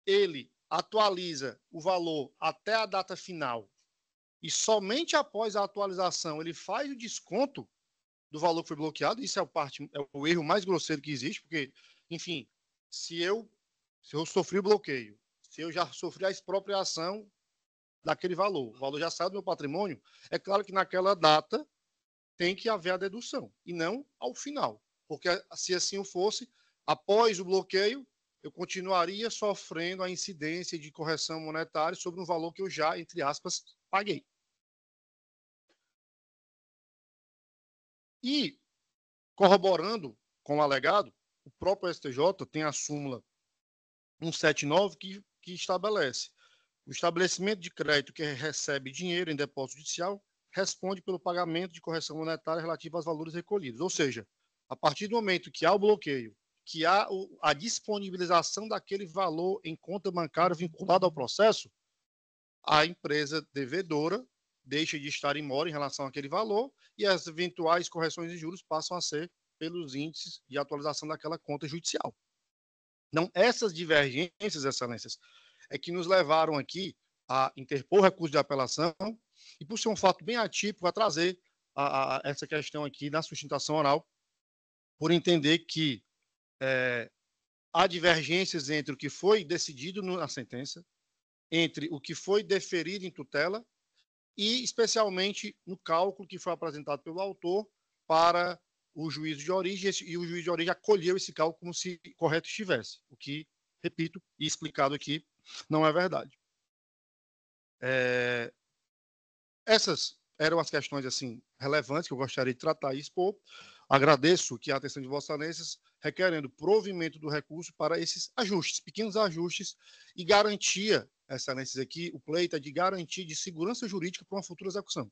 Ele atualiza o valor até a data final e somente após a atualização ele faz o desconto do valor que foi bloqueado. Isso é o erro mais grosseiro que existe, porque, enfim, se eu sofri o bloqueio, se eu já sofri a expropriação daquele valor, o valor já saiu do meu patrimônio, é claro que naquela data tem que haver a dedução, e não ao final. Porque se assim fosse, após o bloqueio, eu continuaria sofrendo a incidência de correção monetária sobre um valor que eu já, entre aspas, paguei. E, corroborando com o alegado, o próprio STJ tem a súmula 179 que estabelece: o estabelecimento de crédito que recebe dinheiro em depósito judicial responde pelo pagamento de correção monetária relativa aos valores recolhidos. Ou seja, a partir do momento que há o bloqueio, que há a disponibilização daquele valor em conta bancária vinculado ao processo, a empresa devedora deixa de estar imóvel em relação àquele valor e as eventuais correções de juros passam a ser pelos índices de atualização daquela conta judicial. Então, essas divergências, excelências, é que nos levaram aqui a interpor recurso de apelação e, por ser um fato bem atípico, a trazer essa questão aqui na sustentação oral, por entender que há divergências entre o que foi decidido na sentença, entre o que foi deferido em tutela e, especialmente, no cálculo que foi apresentado pelo autor para o juízo de origem, e o juiz de origem acolheu esse cálculo como se correto estivesse, o que, repito, e explicado aqui, não é verdade. Essas eram as questões assim relevantes que eu gostaria de tratar e expor. Agradeço que a atenção de Vossas Excelências, requerendo provimento do recurso para esses ajustes, pequenos ajustes, e garantia, Excelências, aqui, o pleito é de garantia de segurança jurídica para uma futura execução.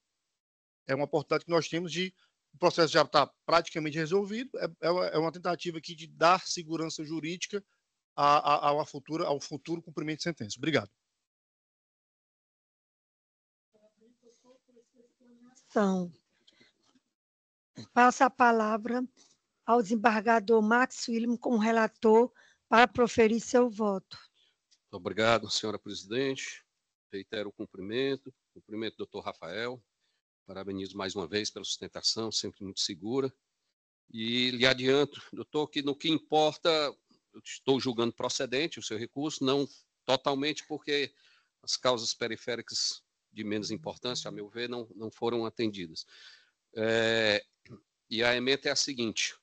É uma oportunidade que nós temos de, o processo já está praticamente resolvido, é uma tentativa aqui de dar segurança jurídica ao futuro cumprimento de sentença. Obrigado. Passo a palavra ao desembargador Max William, como relator, para proferir seu voto. Muito obrigado, senhora presidente. Reitero o cumprimento doutor Rafael. Parabenizo mais uma vez pela sustentação, sempre muito segura. E lhe adianto, doutor, que no que importa, eu estou julgando procedente o seu recurso, não totalmente, porque as causas periféricas de menos importância, a meu ver, não foram atendidas. E a ementa é a seguinte: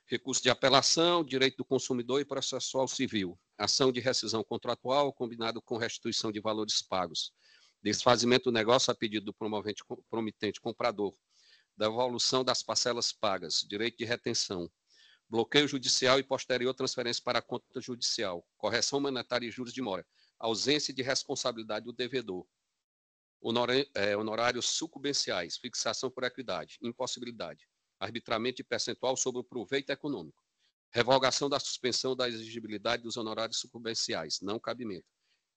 recurso de apelação, direito do consumidor e processual civil, ação de rescisão contratual combinado com restituição de valores pagos, desfazimento do negócio a pedido do promitente comprador, devolução das parcelas pagas, direito de retenção, bloqueio judicial e posterior transferência para a conta judicial, correção monetária e juros de mora, ausência de responsabilidade do devedor, honorários sucumbenciais, fixação por equidade, impossibilidade, arbitramento de percentual sobre o proveito econômico, revogação da suspensão da exigibilidade dos honorários sucumbenciais, não cabimento,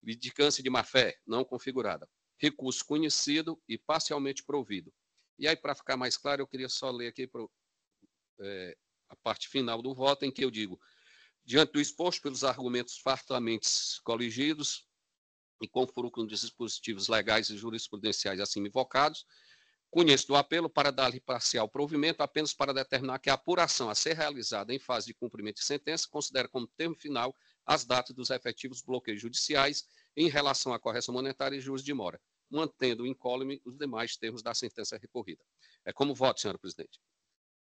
litigância de má-fé, não configurada, recurso conhecido e parcialmente provido. E aí, para ficar mais claro, eu queria só ler aqui a parte final do voto, em que eu digo: diante do exposto pelos argumentos fartamente coligidos, e confuro com os dispositivos legais e jurisprudenciais acima invocados, conheço do apelo para dar-lhe parcial provimento apenas para determinar que a apuração a ser realizada em fase de cumprimento de sentença considera como termo final as datas dos efetivos bloqueios judiciais em relação à correção monetária e juros de mora, mantendo incólume os demais termos da sentença recorrida. É como voto, senhora presidente.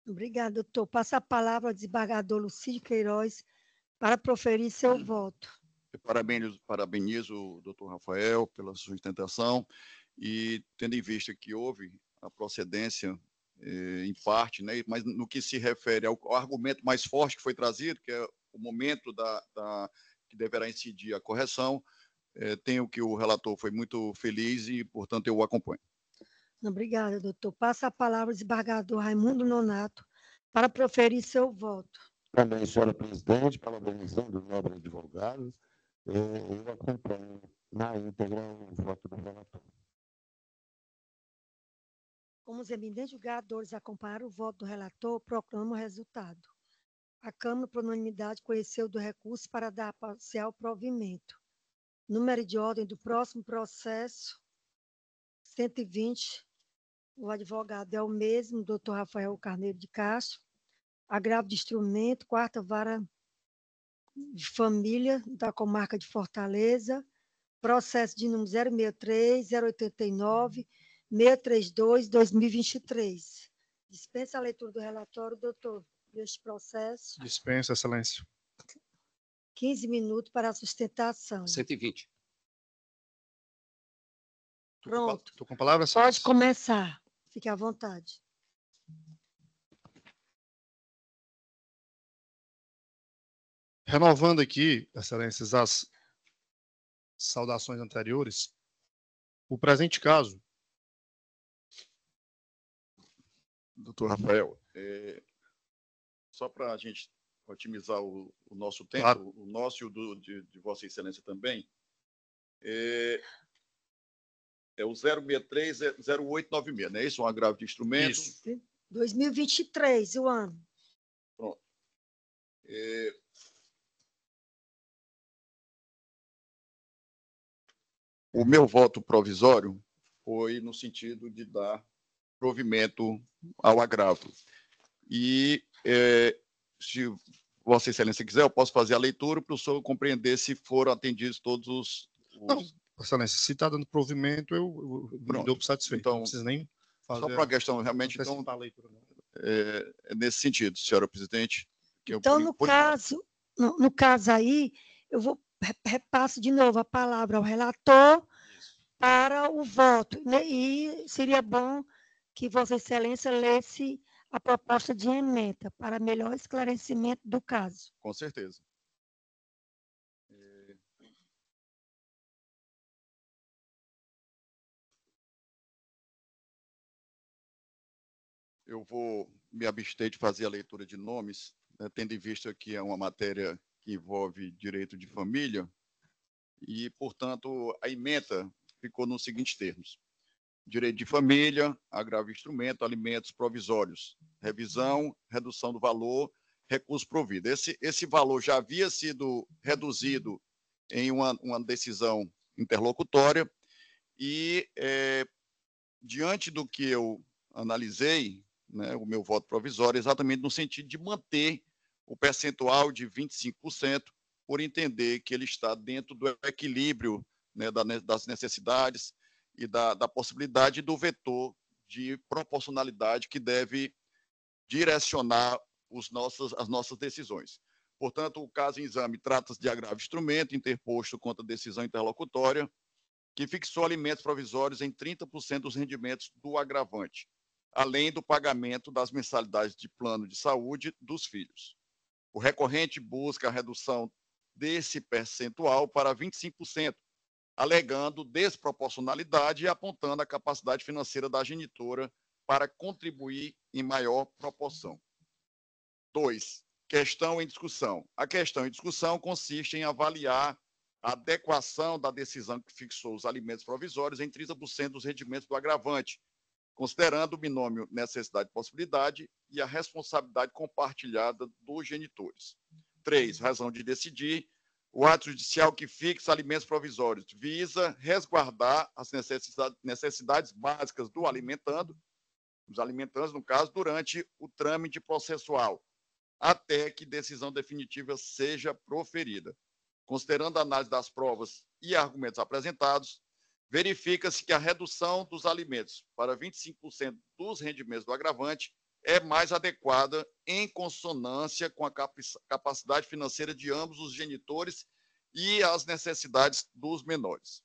Obrigada, doutor. Passa a palavra ao desembargador Lucídio Queiroz para proferir seu voto. Parabenizo o doutor Rafael pela sustentação e, tendo em vista que houve a procedência em parte, né, mas no que se refere ao argumento mais forte que foi trazido, que é o momento que deverá incidir a correção, tenho que o relator foi muito feliz e, portanto, eu o acompanho. Obrigada, doutor. Passa a palavra ao desembargador Raimundo Nonato para proferir seu voto. Também, senhora presidente, parabenizando o nobre advogado, eu acompanho na íntegra o voto do relator. Como os eminentes julgadores acompanharam o voto do relator, proclamo o resultado. A Câmara, por unanimidade, conheceu do recurso para dar parcial provimento. Número de ordem do próximo processo, 120. O advogado é o mesmo, doutor Rafael Carneiro de Castro. Agravo de instrumento, 4ª Vara de Família da Comarca de Fortaleza. Processo de número 063, 089, 632, 2023. Dispensa a leitura do relatório, doutor, deste processo. Dispensa, excelência. 15 minutos para a sustentação. 120. Pronto. Estou com a palavra, Pode começar. Fique à vontade. Renovando aqui, excelências, as saudações anteriores, o presente caso. Doutor Rafael, só para a gente otimizar o nosso tempo, Claro. O nosso e o de Vossa Excelência também, é o 063-0896, não é isso? Um agravo de instrumento. Isso. 2023, o ano. Pronto. O meu voto provisório foi no sentido de dar provimento ao agravo. E, se Vossa Excelência quiser, eu posso fazer a leitura para o senhor compreender se foram atendidos todos os... Não, excelência, se está dando provimento, eu me dou por satisfeito. Então, não precisa nem fazer... Só para uma questão, realmente, então, a leitura, não. É nesse sentido, senhora presidente. Então, no caso aí, eu vou repasso de novo a palavra ao relator para o voto. E seria bom que Vossa Excelência lesse a proposta de emenda para melhor esclarecimento do caso. Com certeza. Eu vou me abster de fazer a leitura de nomes, né, tendo em vista que é uma matéria que envolve direito de família e, portanto, a ementa ficou nos seguintes termos: direito de família, agravo de instrumento, alimentos provisórios, revisão, redução do valor, recurso provido. Esse valor já havia sido reduzido em uma decisão interlocutória e, diante do que eu analisei, né, o meu voto provisório, exatamente no sentido de manter o percentual de 25%, por entender que ele está dentro do equilíbrio, né, das necessidades e da possibilidade do vetor de proporcionalidade que deve direcionar as nossas decisões. Portanto, o caso em exame trata-se de agravo de instrumento interposto contra a decisão interlocutória, que fixou alimentos provisórios em 30% dos rendimentos do agravante, além do pagamento das mensalidades de plano de saúde dos filhos. O recorrente busca a redução desse percentual para 25%, alegando desproporcionalidade e apontando a capacidade financeira da genitora para contribuir em maior proporção. 2. Questão em discussão. A questão em discussão consiste em avaliar a adequação da decisão que fixou os alimentos provisórios em 30% dos rendimentos do agravante, considerando o binômio necessidade e possibilidade e a responsabilidade compartilhada dos genitores. 3. Razão de decidir. o ato judicial que fixa alimentos provisórios visa resguardar as necessidades básicas dos alimentantes, no caso, durante o trâmite processual, até que decisão definitiva seja proferida. Considerando a análise das provas e argumentos apresentados, verifica-se que a redução dos alimentos para 25% dos rendimentos do agravante é mais adequada em consonância com a capacidade financeira de ambos os genitores e as necessidades dos menores.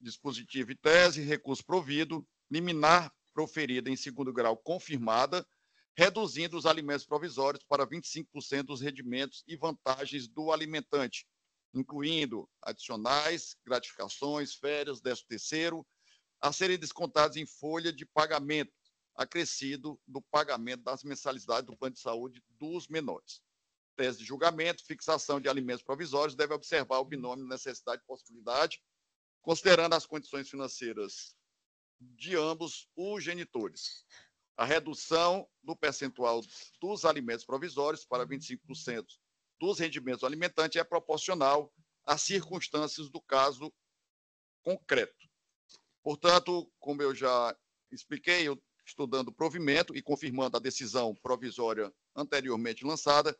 Dispositivo e tese, recurso provido, liminar proferida em segundo grau confirmada, reduzindo os alimentos provisórios para 25% dos rendimentos e vantagens do alimentante, incluindo adicionais, gratificações, férias, 13º, a serem descontados em folha de pagamento, acrescido do pagamento das mensalidades do plano de saúde dos menores. Tese de julgamento, fixação de alimentos provisórios, deve observar o binômio necessidade e possibilidade, considerando as condições financeiras de ambos os genitores. A redução do percentual dos alimentos provisórios para 25% dos rendimentos alimentantes é proporcional às circunstâncias do caso concreto. Portanto, como eu já expliquei, eu estudando o provimento e confirmando a decisão provisória anteriormente lançada,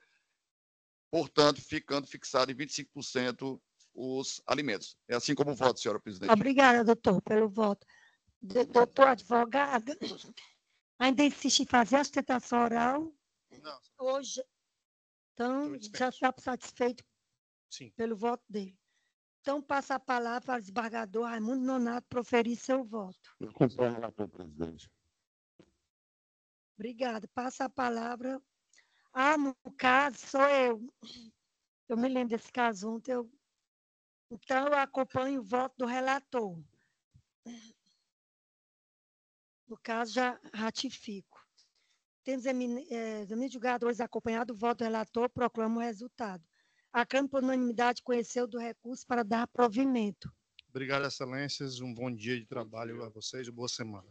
portanto, ficando fixado em 25% os alimentos. É assim como o voto, senhora presidente. Obrigada, doutor, pelo voto. Doutor advogado, ainda insiste em fazer a sustentação oral? Não. Hoje. Então, já está satisfeito Sim. pelo voto dele. Então, passa a palavra para o desembargador Raimundo Nonato proferir seu voto. Eu acompanho o relator, presidente. Obrigada. Passa a palavra. No caso, sou eu. Eu me lembro desse caso ontem. Então, eu acompanho o voto do relator. No caso, já ratifico. Temos exame de julgadores acompanhado do voto do relator, proclama o resultado. A Câmara, por unanimidade, conheceu do recurso para dar provimento. Obrigado, excelências. Um bom dia de trabalho a vocês e boa semana.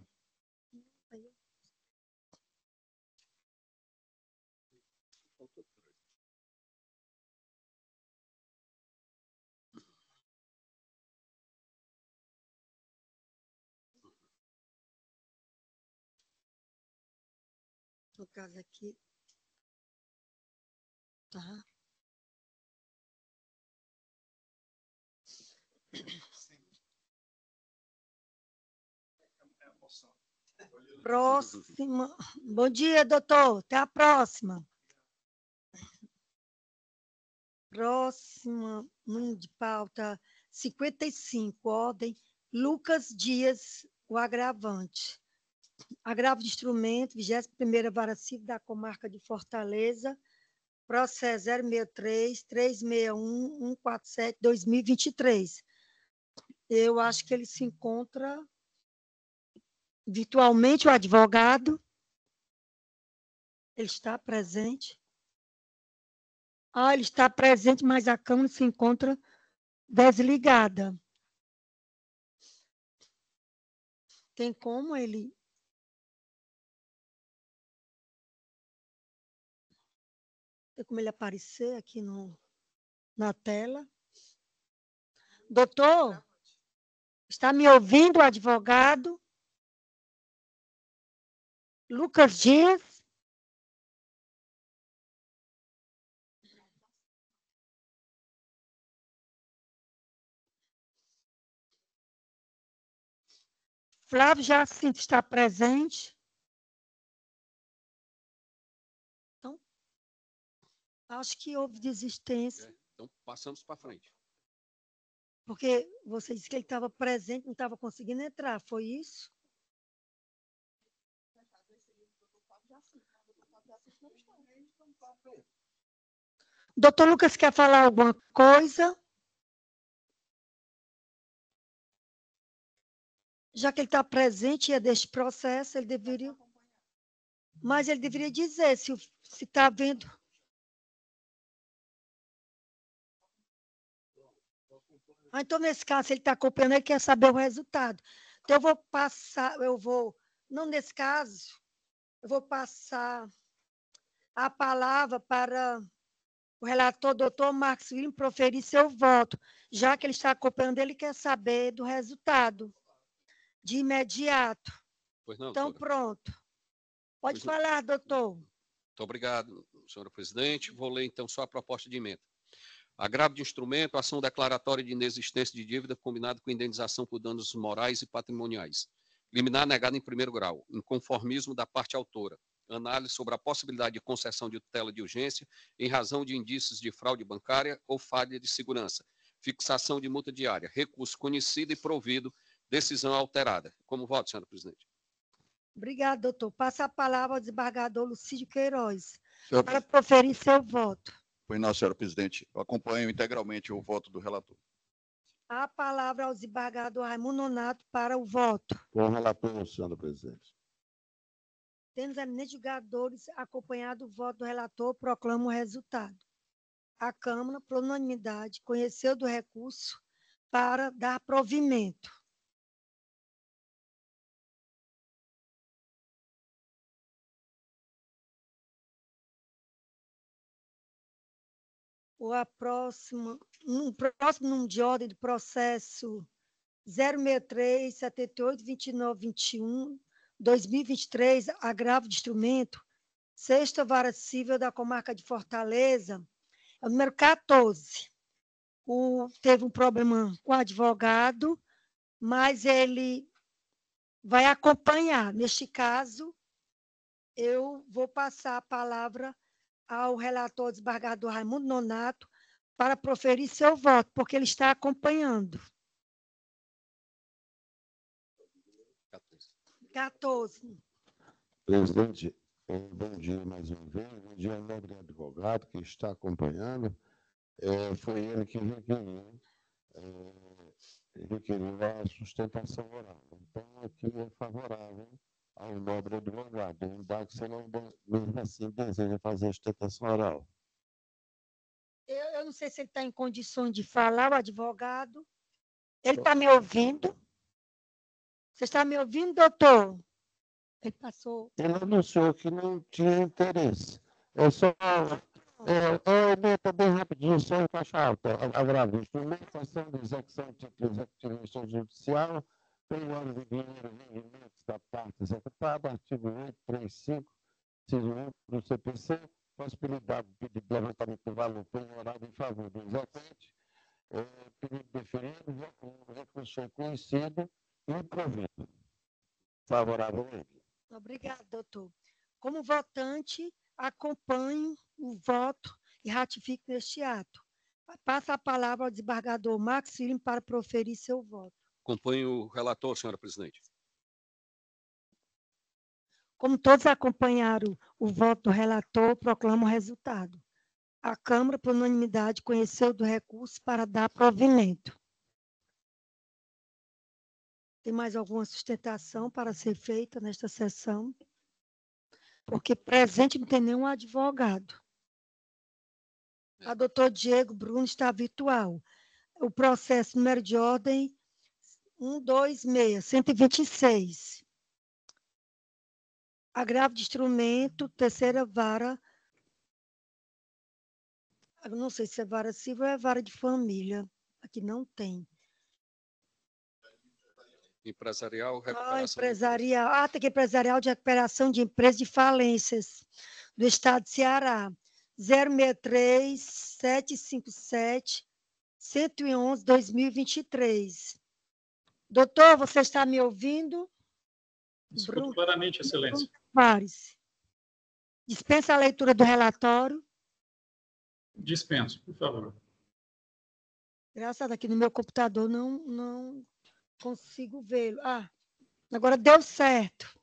No caso aqui. Tá. Próxima. Bom dia, doutor. Até a próxima. Próxima, número de pauta 55, ordem Lucas Dias, o agravante. Agravo de instrumento, 21ª Vara Civil da Comarca de Fortaleza, processo 063-361-147-2023. Eu acho que ele se encontra virtualmente, o advogado. Ele está presente. Ele está presente, mas a Câmara se encontra desligada. Tem como ele... Tem como ele aparecer aqui na tela? Doutor, está me ouvindo, advogado? Lucas Dias? Flávio Jacinto está presente? Então, acho que houve desistência. Então, passamos para frente. Porque você disse que ele estava presente, não estava conseguindo entrar, foi isso? Doutor Lucas quer falar alguma coisa? Já que ele está presente deste processo, ele deveria... Mas ele deveria dizer se está vendo... Então, nesse caso, se ele está acompanhando, ele quer saber o resultado. Então, não nesse caso, eu vou passar a palavra para o relator, doutor Marcos William, proferir seu voto, já que ele está acompanhando, ele quer saber do resultado de imediato. Pois não, Então, doutora. pronto. Pode Pois não. falar, doutor. Muito obrigado, senhora presidente. Vou ler, então, só a proposta de emenda. Agravo de instrumento, ação declaratória de inexistência de dívida combinada com indenização por danos morais e patrimoniais. Liminar negada em primeiro grau, inconformismo da parte autora. Análise sobre a possibilidade de concessão de tutela de urgência em razão de indícios de fraude bancária ou falha de segurança. Fixação de multa diária. Recurso conhecido e provido. Decisão alterada. Como voto, senhora presidente? Obrigado, doutor. Passa a palavra ao desembargador Lucídio Queiroz Senhora para proferir seu voto. Pois não, senhora presidente. Eu acompanho integralmente o voto do relator. A palavra ao desembargador Raimundo Nonato para o voto. Com o relator, senhora presidente. Tendo os eminentes julgadores acompanhado o voto do relator, proclamo o resultado. A Câmara, por unanimidade, conheceu do recurso para dar provimento. O próximo número de ordem do processo 063 78 29 21 2023, agravo de instrumento, sexta vara civil da comarca de Fortaleza, é o número 14. Teve um problema com o advogado, mas ele vai acompanhar. Neste caso, eu vou passar a palavra ao relator desembargador Raimundo Nonato para proferir seu voto, porque ele está acompanhando. 14. Presidente, bom dia mais uma vez. Bom dia ao nobre advogado que está acompanhando. Foi ele que requeriu a sustentação oral. Então, aqui é favorável ao nobre advogado. Em dado que você não, mesmo assim, deseja fazer a sustentação oral. Eu não sei se ele está em condições de falar, o advogado. Ele está me ouvindo? Você está me ouvindo, doutor? Ele passou. Ele anunciou que não tinha interesse. É só. Bem rapidinho, só em caixa alta. Agravo. Instrumentação de execução de título executivo judicial, penhora de dinheiro, rendimentos da parte executada, artigo 835, inciso 1 do CPC, possibilidade de pedido de levantamento do valor penhorado em favor do executante, pedido deferido, o recurso foi conhecido e provido. Favoravelmente. Obrigada, doutor. Como votante, acompanho o voto e ratifico neste ato. Passa a palavra ao desembargador Marcos William para proferir seu voto. Acompanho o relator, senhora presidente. Como todos acompanharam o voto do relator, proclamo o resultado. A Câmara, por unanimidade, conheceu do recurso para dar provimento. Tem mais alguma sustentação para ser feita nesta sessão? Porque presente não tem nenhum advogado. A doutor Diego Bruno está virtual. O processo número de ordem 126. Agravo de instrumento, terceira vara. Eu não sei se é vara civil ou é vara de família. Aqui não tem. Empresarial, recuperação. Empresarial. Ata empresarial de recuperação de empresas de falências do Estado de Ceará. 063 757 111 2023. Doutor, você está me ouvindo? Escuto claramente, excelência. Vares. Dispensa a leitura do relatório. Dispenso, por favor. Graças a Deus, aqui no meu computador não consigo vê-lo. Agora deu certo.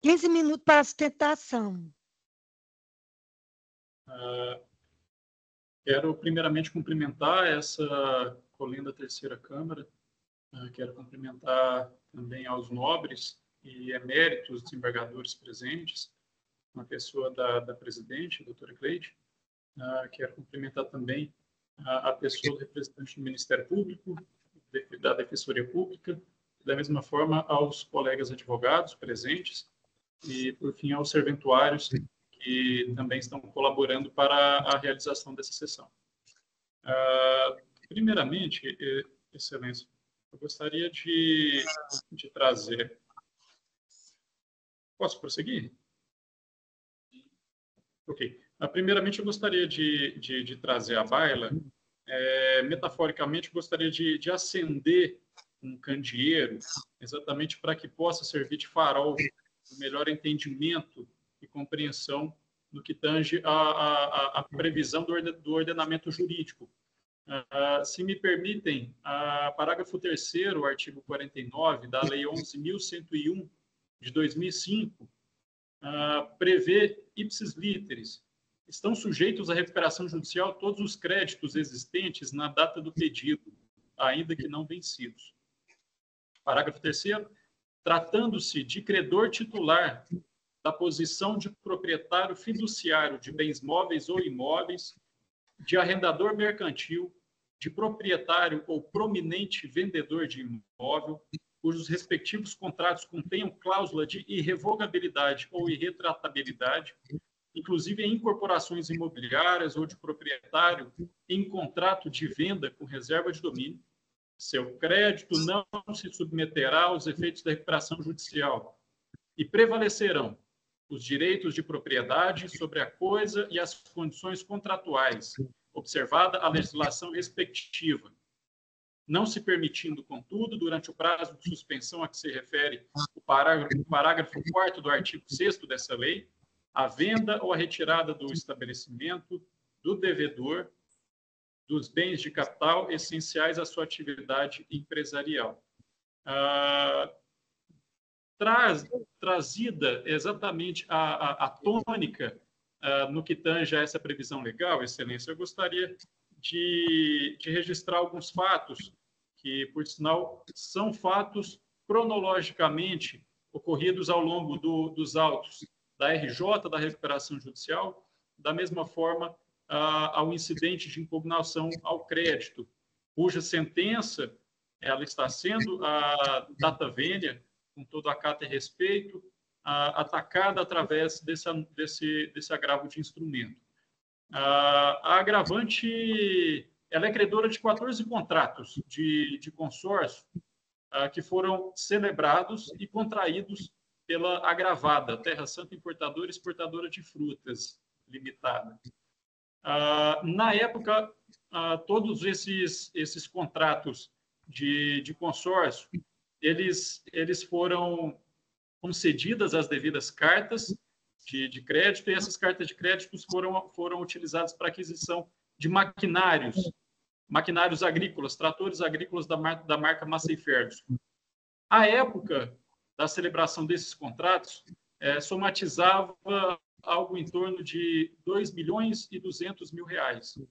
15 minutos para a sustentação. Quero primeiramente cumprimentar essa colinda terceira Câmara. Quero cumprimentar também aos nobres e eméritos desembargadores presentes, na pessoa da presidente, a doutora Cleide. Quero cumprimentar também a pessoa do representante do Ministério Público, da Defensoria Pública, da mesma forma aos colegas advogados presentes e, por fim, aos serventuários que e também estão colaborando para a realização dessa sessão. Primeiramente, Excelência, eu gostaria de trazer... Posso prosseguir? Ok. Primeiramente, eu gostaria de trazer à baila, metaforicamente, eu gostaria de acender um candeeiro, exatamente para que possa servir de farol para o melhor entendimento e compreensão no que tange a previsão do ordenamento jurídico. Se me permitem, parágrafo 3º, artigo 49 da Lei 11.101 de 2005, prevê ipsis literis: estão sujeitos à recuperação judicial todos os créditos existentes na data do pedido, ainda que não vencidos. Parágrafo 3º, tratando-se de credor titular da posição de proprietário fiduciário de bens móveis ou imóveis, de arrendador mercantil, de proprietário ou prominente vendedor de imóvel, cujos respectivos contratos contenham cláusula de irrevogabilidade ou irretratabilidade, inclusive em incorporações imobiliárias ou de proprietário em contrato de venda com reserva de domínio, seu crédito não se submeterá aos efeitos da recuperação judicial e prevalecerão os direitos de propriedade sobre a coisa e as condições contratuais, observada a legislação respectiva, não se permitindo, contudo, durante o prazo de suspensão a que se refere o parágrafo 4º do artigo 6º dessa lei, a venda ou a retirada do estabelecimento, do devedor, dos bens de capital essenciais à sua atividade empresarial. Trazida exatamente a tônica no que tange a essa previsão legal, Excelência, eu gostaria de registrar alguns fatos que, por sinal, são fatos cronologicamente ocorridos ao longo dos autos da RJ, da recuperação judicial, da mesma forma ao incidente de impugnação ao crédito, cuja sentença ela está sendo a data vênia, com todo acato e respeito, atacada através desse agravo de instrumento. A agravante ela é credora de 14 contratos de consórcio que foram celebrados e contraídos pela agravada, Terra Santa Importadora e Exportadora de Frutas Limitada. Na época, todos esses contratos de consórcio, eles foram concedidas as devidas cartas de crédito, e essas cartas de créditos foram utilizadas para aquisição de maquinários agrícolas, tratores agrícolas da marca Massey Ferguson. À época da celebração desses contratos, somatizava algo em torno de R$2.200.000.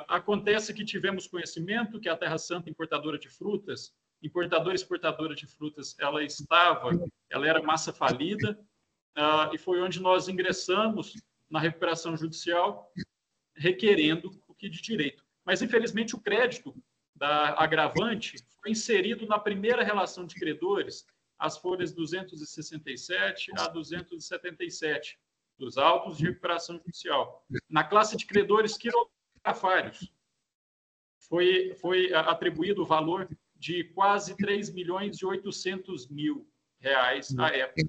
Acontece que tivemos conhecimento que a Terra Santa Importadora de Frutas, importadora e exportadora de frutas, ela era massa falida, e foi onde nós ingressamos na recuperação judicial, requerendo o que de direito. Mas, infelizmente, o crédito da agravante foi inserido na primeira relação de credores, as folhas 267 a 277 dos autos de recuperação judicial. Na classe de credores quirografários, foi atribuído o valor de quase R$3.800.000 à época.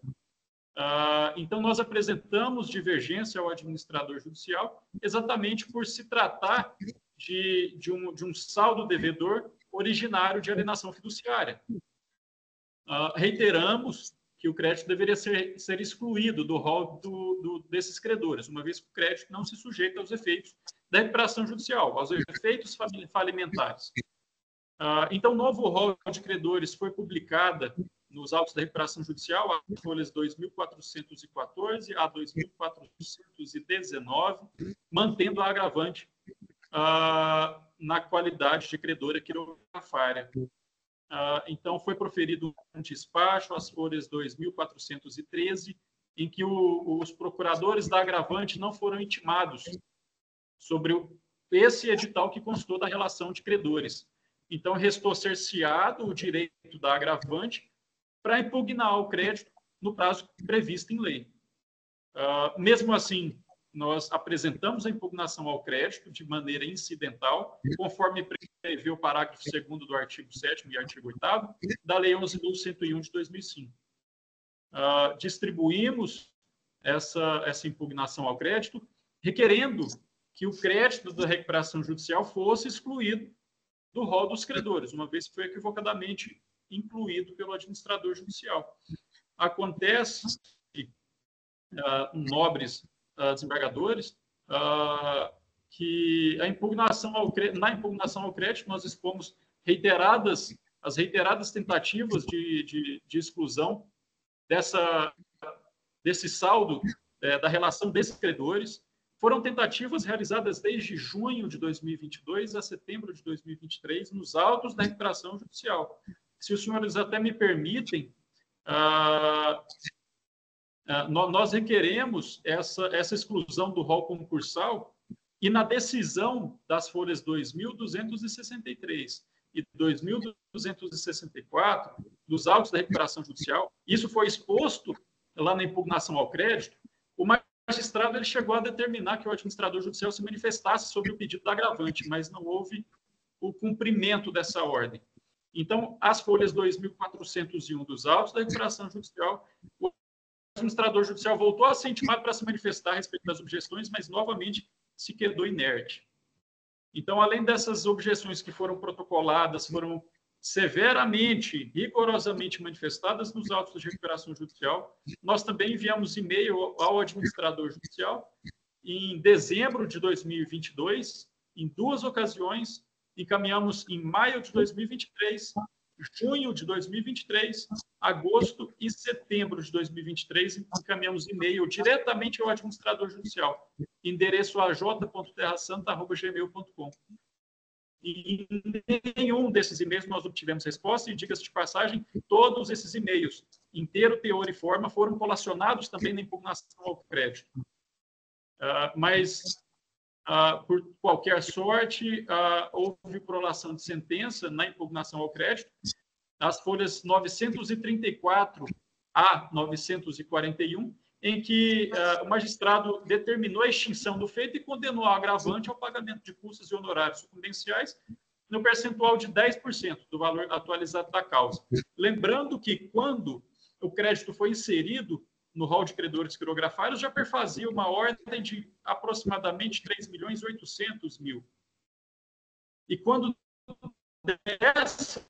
Então, nós apresentamos divergência ao administrador judicial exatamente por se tratar de um saldo devedor originário de alienação fiduciária. Reiteramos que o crédito deveria ser excluído do rol desses credores, uma vez que o crédito não se sujeita aos efeitos da recuperação judicial, aos efeitos falimentares. Então, o novo rol de credores foi publicada nos autos da recuperação judicial, as folhas 2.414 a 2.419, mantendo a agravante na qualidade de credora quirografária. Então, foi proferido um despacho, as folhas 2.413, em que os procuradores da agravante não foram intimados sobre esse edital que constou da relação de credores. Então, restou cerceado o direito da agravante para impugnar o crédito no prazo previsto em lei. Mesmo assim, nós apresentamos a impugnação ao crédito de maneira incidental, conforme prevê o parágrafo 2º do artigo 7º e artigo 8º da Lei 11.101 de 2005. Distribuímos essa impugnação ao crédito, requerendo que o crédito da recuperação judicial fosse excluído do rol dos credores, uma vez que foi equivocadamente incluído pelo administrador judicial. Acontece, nobres desembargadores, que na impugnação ao crédito nós expomos as reiteradas tentativas de exclusão desse saldo da relação desses credores. Foram tentativas realizadas desde junho de 2022 a setembro de 2023 nos autos da recuperação judicial. Se os senhores até me permitem, nós requeremos essa exclusão do rol concursal, e na decisão das folhas 2.263 e 2.264 dos autos da recuperação judicial, isso foi exposto lá na impugnação ao crédito, o magistrado ele chegou a determinar que o administrador judicial se manifestasse sobre o pedido do agravante, mas não houve o cumprimento dessa ordem. Então, as folhas 2.401 dos autos da recuperação judicial, o administrador judicial voltou a ser intimado para se manifestar a respeito das objeções, mas novamente se quedou inerte. Então, além dessas objeções que foram protocoladas, foram severamente, rigorosamente manifestadas nos autos de recuperação judicial, nós também enviamos e-mail ao administrador judicial em dezembro de 2022, em 2 ocasiões, encaminhamos em maio de 2023, junho de 2023, agosto e setembro de 2023, encaminhamos e-mail diretamente ao administrador judicial, endereço aj.terrasanta@gmail.com. E em nenhum desses e-mails nós obtivemos resposta, e diga-se de passagem, todos esses e-mails, inteiro, teor e forma, foram colacionados também na impugnação ao crédito. Mas, por qualquer sorte, houve prolação de sentença na impugnação ao crédito. As folhas 934 a 941, em que o magistrado determinou a extinção do feito e condenou o agravante ao pagamento de custas e honorários sucumbenciais no percentual de 10% do valor atualizado da causa. Lembrando que, quando o crédito foi inserido no rol de credores quirografários, já perfazia uma ordem de aproximadamente 3.800.000. E quando essa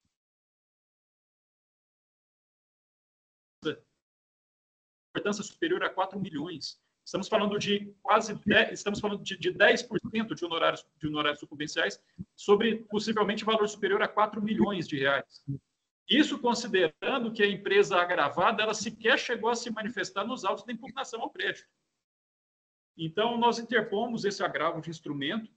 importância superior a 4 milhões. Estamos falando de quase 10% de honorários sucumbenciais sobre possivelmente valor superior a 4 milhões de reais. Isso considerando que a empresa agravada ela sequer chegou a se manifestar nos autos da impugnação ao crédito. Então, nós interpomos esse agravo de instrumento,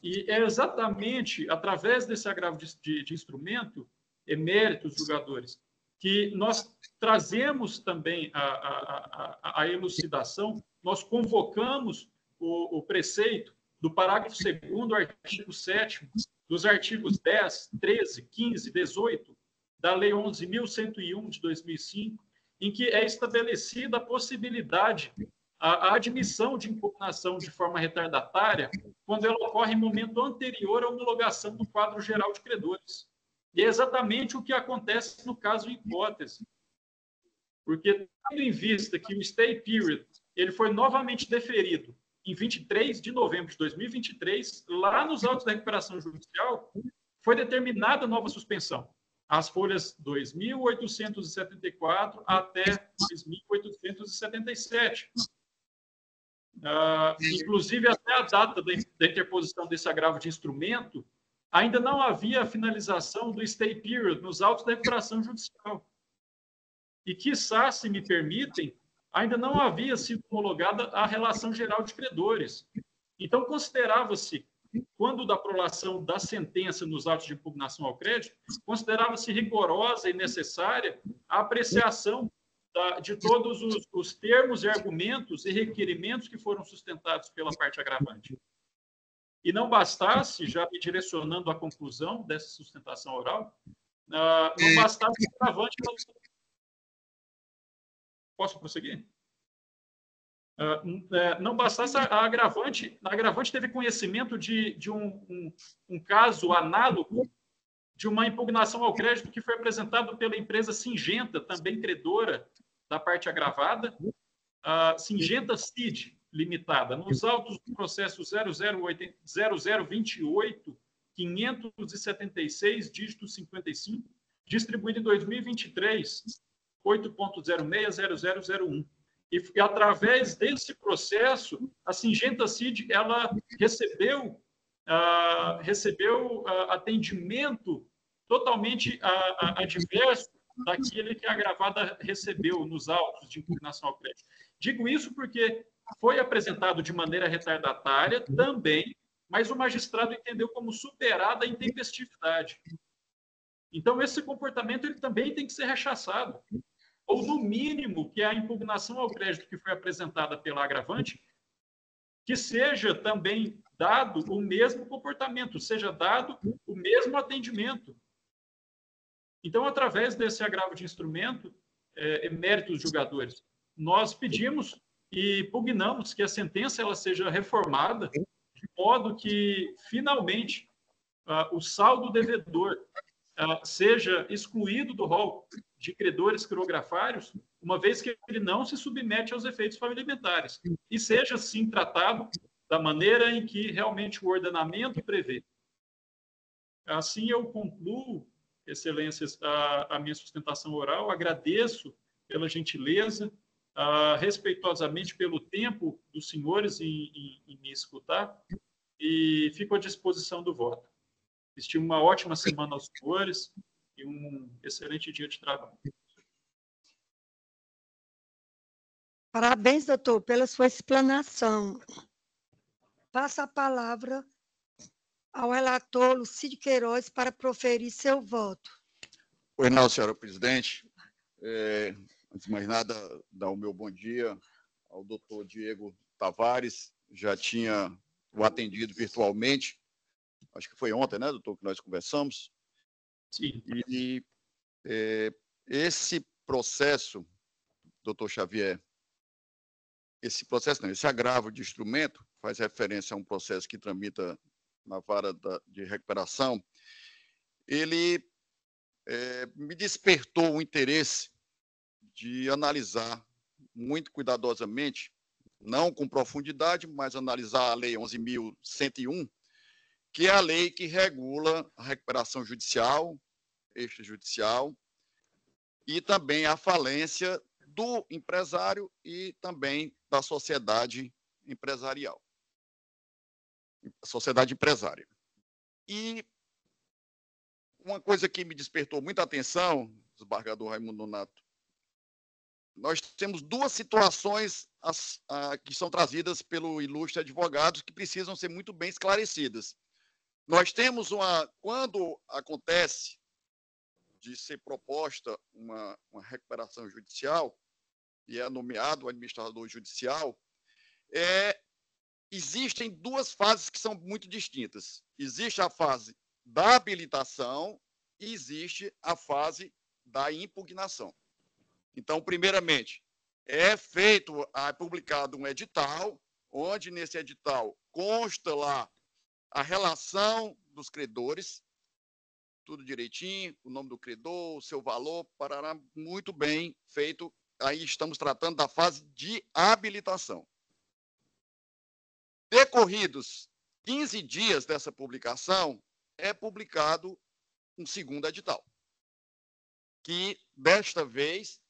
e é exatamente através desse agravo de instrumento, eméritos julgadores, que nós trazemos também a elucidação, nós convocamos o preceito do parágrafo 2º, artigo 7º, dos artigos 10, 13, 15, 18, da Lei 11.101 de 2005, em que é estabelecida a possibilidade, a admissão de impugnação de forma retardatária, quando ela ocorre em momento anterior à homologação do quadro geral de credores. E é exatamente o que acontece no caso em hipótese. Porque, tendo em vista que o stay period ele foi novamente deferido em 23 de novembro de 2023, lá nos autos da recuperação judicial, foi determinada nova suspensão, as folhas 2.874 até 2.877. Inclusive, até a data da interposição desse agravo de instrumento, ainda não havia a finalização do stay period nos autos da recuperação judicial. E, quiçá, se me permitem, ainda não havia sido homologada a relação geral de credores. Então, considerava-se, quando da prolação da sentença nos autos de impugnação ao crédito, considerava-se rigorosa e necessária a apreciação de todos os termos e argumentos e requerimentos que foram sustentados pela parte agravante. E não bastasse, já me direcionando à conclusão dessa sustentação oral, não bastasse o agravante... Posso prosseguir? Não bastasse a agravante teve conhecimento de um caso análogo de uma impugnação ao crédito que foi apresentado pela empresa Singenta, também credora da parte agravada, a Singenta CID Limitada, nos autos do processo 0028-576, dígito 55, distribuído em 2023, 8.060001. E através desse processo, a Singenta CID ela recebeu atendimento totalmente adverso daquele que a agravada recebeu nos autos de impugnação ao crédito. Digo isso porque foi apresentado de maneira retardatária também, mas o magistrado entendeu como superada a intempestividade. Então, esse comportamento ele também tem que ser rechaçado. Ou, no mínimo, que a impugnação ao crédito que foi apresentada pela agravante, que seja também dado o mesmo comportamento, seja dado o mesmo atendimento. Então, através desse agravo de instrumento, méritos julgadores, nós pedimos e pugnamos que a sentença ela seja reformada de modo que, finalmente, o saldo devedor seja excluído do rol de credores quirografários, uma vez que ele não se submete aos efeitos familiares, e seja, sim, tratado da maneira em que realmente o ordenamento prevê. Assim, eu concluo, excelências, a minha sustentação oral, agradeço pela gentileza, respeitosamente pelo tempo dos senhores em me escutar, e fico à disposição do voto. Estimo uma ótima semana aos senhores e um excelente dia de trabalho. Parabéns, doutor, pela sua explanação. Passo a palavra ao relator Lucídio Queiroz para proferir seu voto. Pois não, senhora presidente. Antes de mais nada, dar o meu bom dia ao doutor Diego Tavares. Já tinha o atendido virtualmente. Acho que foi ontem, né, doutor, que nós conversamos. Sim. E esse processo, doutor Xavier, esse agravo de instrumento faz referência a um processo que tramita na vara de recuperação. Ele me despertou o interesse de analisar muito cuidadosamente, não com profundidade, mas analisar a Lei 11.101, que é a lei que regula a recuperação judicial, extrajudicial, e também a falência do empresário e também da sociedade empresarial. Sociedade empresária. E uma coisa que me despertou muita atenção, desembargador Raimundo Nonato, nós temos duas situações que são trazidas pelo ilustre advogado que precisam ser muito bem esclarecidas. Nós temos quando acontece de ser proposta uma recuperação judicial e é nomeado o administrador judicial, existem duas fases que são muito distintas. Existe a fase da habilitação e existe a fase da impugnação. Então, primeiramente, é publicado um edital, onde nesse edital consta lá a relação dos credores, tudo direitinho, o nome do credor, o seu valor, parará, muito bem feito. Aí estamos tratando da fase de habilitação. Decorridos 15 dias dessa publicação, é publicado um segundo edital, que, desta vez,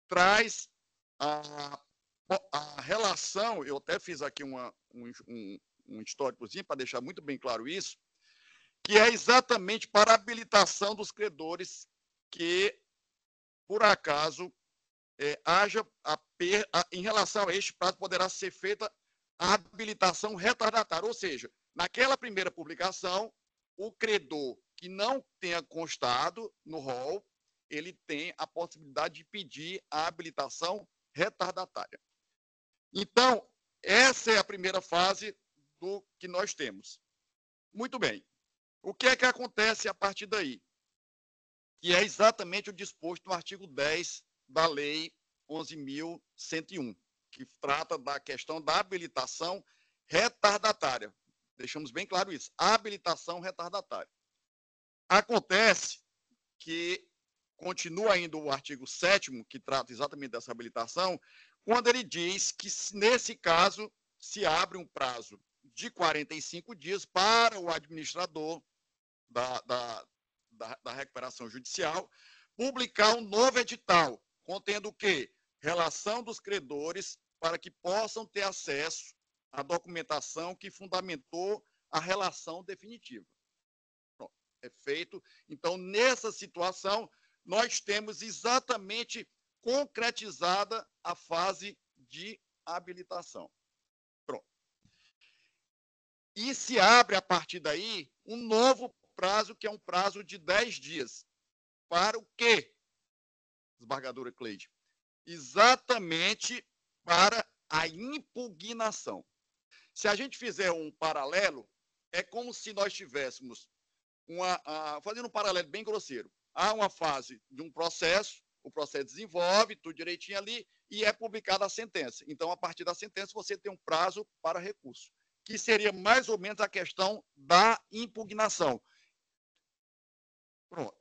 traz a relação, eu até fiz aqui um históricozinho para deixar muito bem claro isso, que é exatamente para a habilitação dos credores que, por acaso, haja em relação a este prazo, poderá ser feita a habilitação retardatária, ou seja, naquela primeira publicação, o credor que não tenha constado no rol, ele tem a possibilidade de pedir a habilitação retardatária. Então, essa é a primeira fase do que nós temos. Muito bem. O que é que acontece a partir daí? Que é exatamente o disposto no artigo 10 da Lei 11.101, que trata da questão da habilitação retardatária. Deixamos bem claro isso, habilitação retardatária. Acontece que continua ainda o artigo 7º, que trata exatamente dessa habilitação, quando ele diz que, nesse caso, se abre um prazo de 45 dias para o administrador da recuperação judicial publicar um novo edital, contendo o quê? Relação dos credores para que possam ter acesso à documentação que fundamentou a relação definitiva. Pronto, é feito. Então, nessa situação, nós temos exatamente concretizada a fase de habilitação. Pronto. E se abre, a partir daí, um novo prazo, que é um prazo de 10 dias. Para o quê, desembargadora Cleide? Exatamente para a impugnação. Se a gente fizer um paralelo, é como se nós tivéssemos fazendo um paralelo bem grosseiro. Há uma fase de um processo, o processo desenvolve, tudo direitinho ali, e é publicada a sentença. Então, a partir da sentença, você tem um prazo para recurso, que seria mais ou menos a questão da impugnação. Pronto.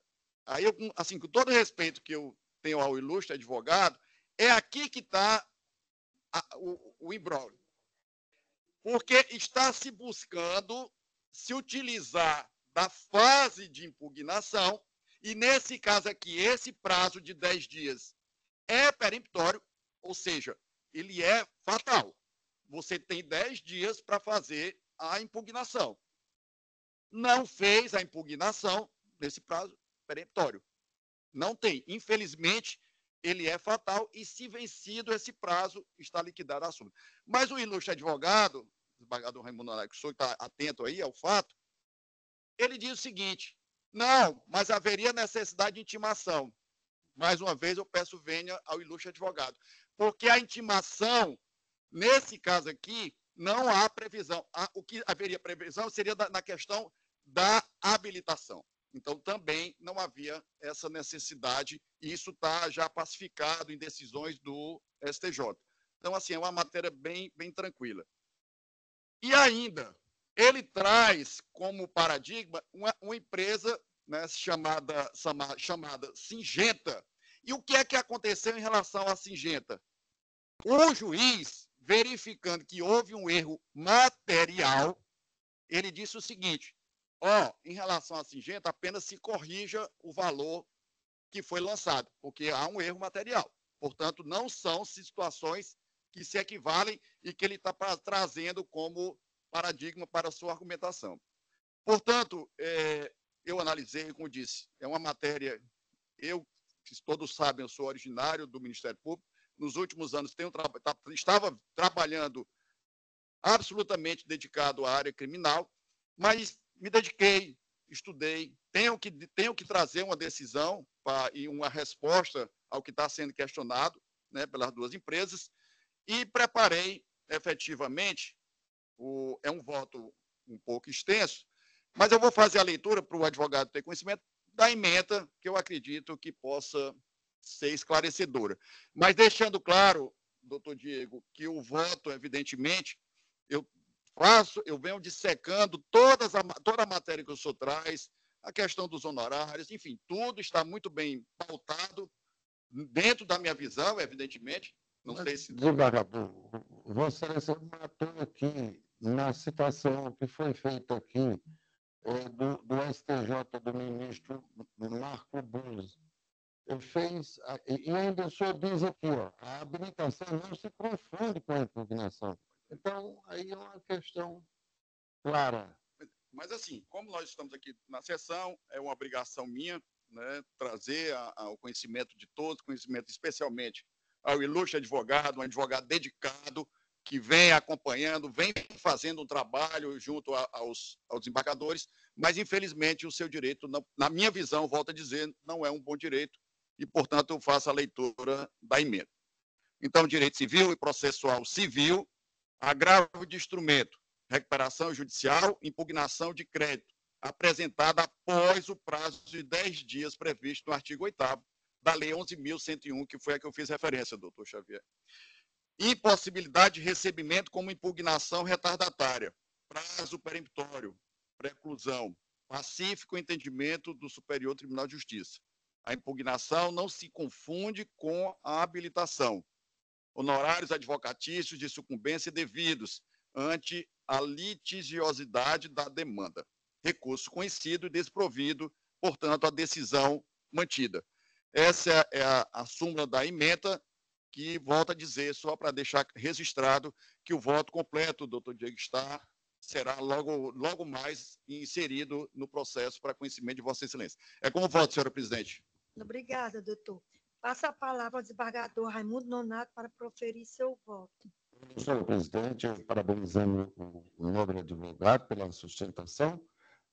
Aí, assim, com todo o respeito que eu tenho ao ilustre advogado, é aqui que está o imbróglio. Porque está se buscando se utilizar da fase de impugnação, e nesse caso aqui, esse prazo de 10 dias é peremptório, ou seja, ele é fatal. Você tem 10 dias para fazer a impugnação. Não fez a impugnação nesse prazo peremptório. Não tem. Infelizmente, ele é fatal e, se vencido esse prazo, está liquidado a súmula. Mas o ilustre advogado, o desembargador Raimundo Araújo, que o senhor está atento aí ao fato, ele diz o seguinte: não, mas haveria necessidade de intimação. Mais uma vez, eu peço vênia ao ilustre advogado, porque a intimação, nesse caso aqui, não há previsão. O que haveria previsão seria na questão da habilitação. Então, também não havia essa necessidade, e isso está já pacificado em decisões do STJ. Então, assim, é uma matéria bem tranquila. E ainda, ele traz como paradigma uma empresa, né, chamada Singenta. E o que é que aconteceu em relação à Singenta? O juiz, verificando que houve um erro material, ele disse o seguinte: em relação à Singenta, apenas se corrija o valor que foi lançado, porque há um erro material. Portanto, não são situações que se equivalem e que ele está trazendo como paradigma para a sua argumentação. Portanto, eu analisei, como disse, é uma matéria, todos sabem, eu sou originário do Ministério Público, nos últimos anos estava trabalhando absolutamente dedicado à área criminal, mas me dediquei, estudei, tenho que trazer uma decisão e uma resposta ao que está sendo questionado, né, pelas duas empresas, e preparei efetivamente, é um voto um pouco extenso, mas eu vou fazer a leitura para o advogado ter conhecimento da ementa, que eu acredito que possa ser esclarecedora. Mas deixando claro, doutor Diego, que o voto, evidentemente, eu venho dissecando toda a matéria que o senhor traz, a questão dos honorários, enfim, tudo está muito bem pautado, dentro da minha visão, evidentemente. Não sei se... Desembargador, Vossa Excelência matou aqui, na citação que foi feita aqui, do STJ, do ministro Marco Buzzi. Ele fez, e ainda o senhor diz aqui, a habilitação não se confunde com a impugnação. Então, aí é uma questão clara. Mas, assim, como nós estamos aqui na sessão, é uma obrigação minha, né, trazer ao conhecimento de todos, conhecimento especialmente ao ilustre advogado, um advogado dedicado, que vem acompanhando, vem fazendo um trabalho junto aos desembargadores, mas, infelizmente, o seu direito, na minha visão, volto a dizer, não é um bom direito, e, portanto, eu faço a leitura da emenda. Então, direito civil e processual civil, agravo de instrumento, recuperação judicial, impugnação de crédito, apresentada após o prazo de 10 dias previsto no artigo 8º da Lei 11.101, que foi a que eu fiz referência, doutor Xavier. Impossibilidade de recebimento como impugnação retardatária, prazo peremptório, preclusão, pacífico entendimento do Superior Tribunal de Justiça. A impugnação não se confunde com a habilitação. Honorários advocatícios de sucumbência devidos ante a litigiosidade da demanda. Recurso conhecido e desprovido, portanto, a decisão mantida. Essa é a súmula da ementa, que volta a dizer, só para deixar registrado, que o voto completo, doutor Diego Star, será logo mais inserido no processo para conhecimento de Vossa Excelência. É como voto, senhora presidente. Obrigada, doutor. Passa a palavra ao desembargador Raimundo Nonato para proferir seu voto. Senhor presidente, eu parabenizando o nobre advogado pela sustentação,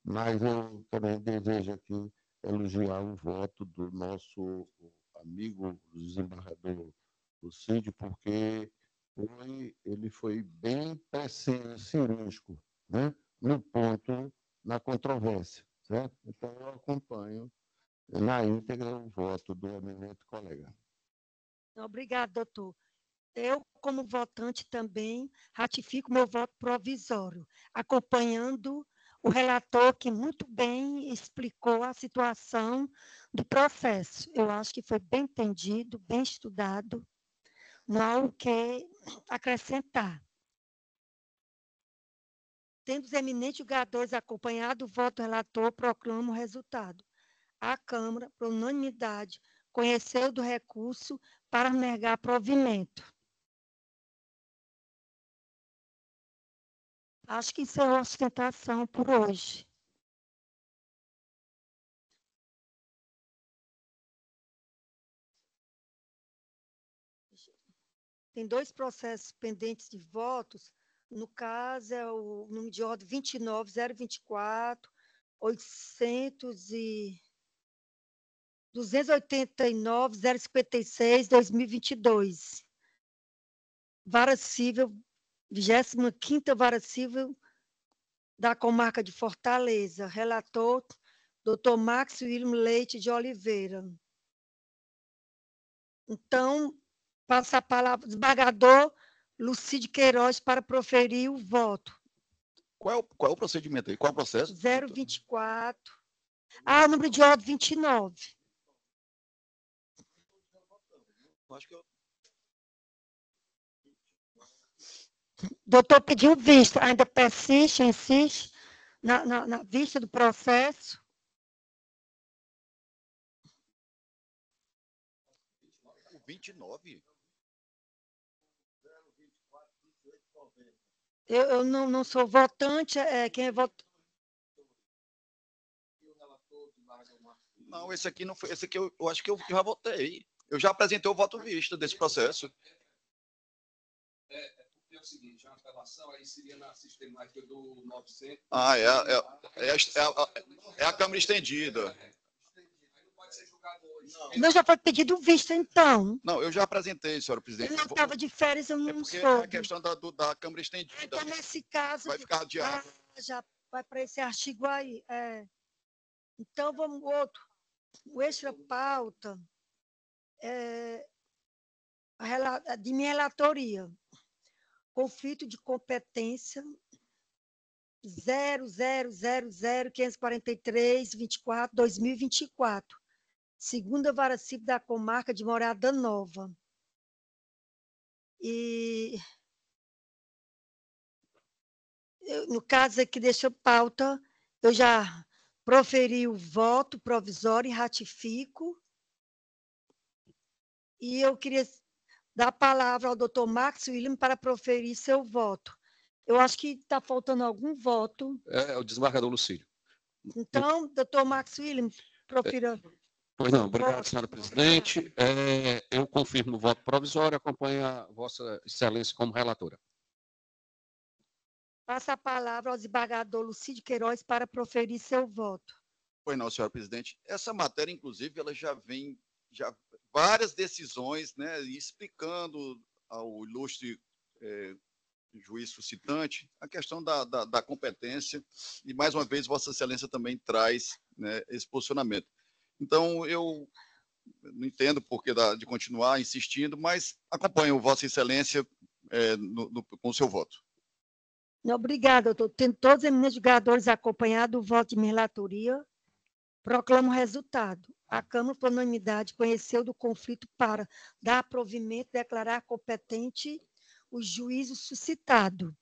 mas eu também desejo aqui elogiar o voto do nosso amigo desembargador Lucídio, porque ele foi bem cirúrgico, né, no ponto, na controvérsia, certo? Então, eu acompanho na íntegra o voto do eminente colega. Obrigada, doutor. Eu, como votante, também ratifico meu voto provisório, acompanhando o relator que muito bem explicou a situação do processo. Eu acho que foi bem entendido, bem estudado, não há o que acrescentar. Tendo os eminentes julgadores acompanhado o voto do relator, proclamo o resultado. A Câmara, por unanimidade, conheceu do recurso para negar provimento. Acho que encerrou a sustentação por hoje. Tem 2 processos pendentes de votos. No caso, é o número de ordem 29.024, 289.056, 2022. Vara Civil, 25ª Vara Civil da Comarca de Fortaleza. Relator, doutor Max William Leite de Oliveira. Então, passa a palavra ao desembargador Lucídio Queiroz para proferir o voto. Qual é o procedimento aí? Qual é o processo? 024. O número de ordem 29. Acho que Doutor pediu vista. Ainda insiste na vista do processo? O 29? Eu não sou votante, quem é votante? Não, esse aqui não foi. Esse aqui eu acho que eu já votei. Eu já apresentei o voto vista desse processo. É o seguinte, a apelação aí seria na sistemática do 900. É a Câmara estendida. Não pode ser julgado hoje. Não, já foi pedido vista, então. Não, eu já apresentei, senhora presidente. Eu não estava de férias, eu não porque soube. é a questão da Câmara estendida. Então, nesse caso... Vai ficar adiado. Já vai para esse artigo aí. Então, vamos outro. O extra pauta de minha relatoria. Conflito de competência 0000543-24-2024. Segunda Vara Civil da Comarca de Morada Nova. E, no caso aqui, deixa pauta, eu já proferi o voto provisório e ratifico. E eu queria dar a palavra ao doutor Max William para proferir seu voto. Eu acho que está faltando algum voto. É o desembargador Lucídio. Então, doutor Max William, profira. Pois não, obrigado, senhora presidente. Eu confirmo o voto provisório e acompanho a Vossa Excelência como relatora. Passa a palavra ao desembargador Lucídio Queiroz para proferir seu voto. Pois não, senhora presidente. Essa matéria, inclusive, ela já várias decisões, né, explicando ao ilustre juiz suscitante a questão da competência, e, mais uma vez, Vossa Excelência também traz, né, esse posicionamento. Então, eu não entendo o porquê de continuar insistindo, mas acompanho Vossa Excelência com o seu voto. Obrigada, doutor. Tendo todos os eminentes jogadores acompanhado o voto de minha relatoria, proclamo o resultado. A Câmara, por unanimidade, conheceu do conflito para dar provimento e declarar competente o juízo suscitado.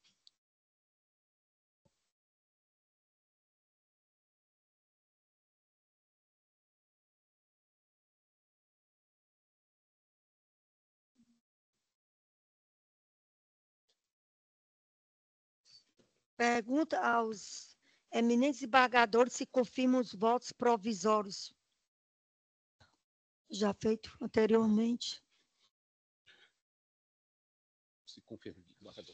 Pergunta aos eminentes embargadores se confirmam os votos provisórios. Já feito anteriormente. Se confirma.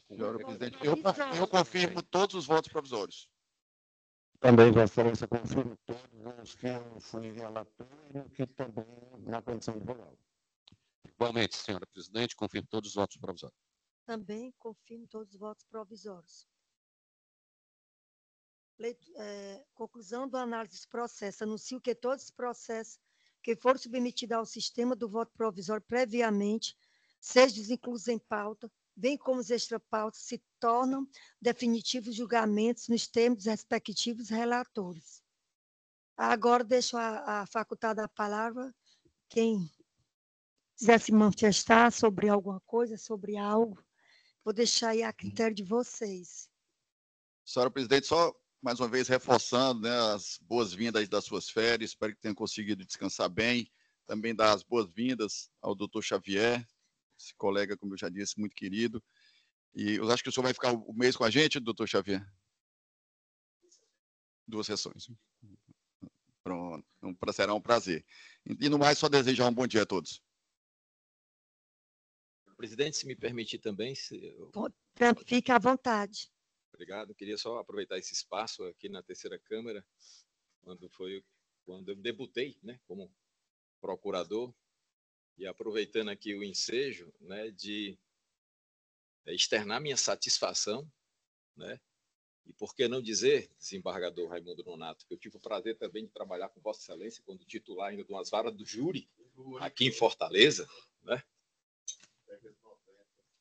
Senhor presidente, eu confirmo todos os votos provisórios. Também, Vossa Excelência, confirmo todos os que eu fui relator e que também na condição de vogal. Igualmente, senhora presidente, confirmo todos os votos provisórios. Também confirmo todos os votos provisórios. Conclusão da análise dos processos. Anuncio que todos os processos que foram submetidos ao sistema do voto provisório previamente, sejam inclusos em pauta, bem como os extrapautas, se tornam definitivos julgamentos nos termos dos respectivos relatores. Agora deixo a facultada a palavra, quem quiser se manifestar sobre alguma coisa, sobre algo, vou deixar aí a critério de vocês. Senhora presidente, só mais uma vez reforçando, né, as boas-vindas das suas férias, espero que tenham conseguido descansar bem, também dar as boas-vindas ao doutor Xavier, esse colega, como eu já disse, muito querido, e eu acho que o senhor vai ficar um mês com a gente, doutor Xavier? 2 sessões. Pronto, então, será um prazer. E no mais, só desejar um bom dia a todos. Presidente, se me permitir também... Fique à vontade. Obrigado. Eu queria só aproveitar esse espaço aqui na terceira Câmara, quando eu debutei, né, como procurador, e aproveitando aqui o ensejo, né, de externar minha satisfação, né, e por que não dizer, desembargador Raimundo Nonato, que eu tive o prazer também de trabalhar com Vossa Excelência quando titular ainda de umas varas do júri, aqui em Fortaleza, né?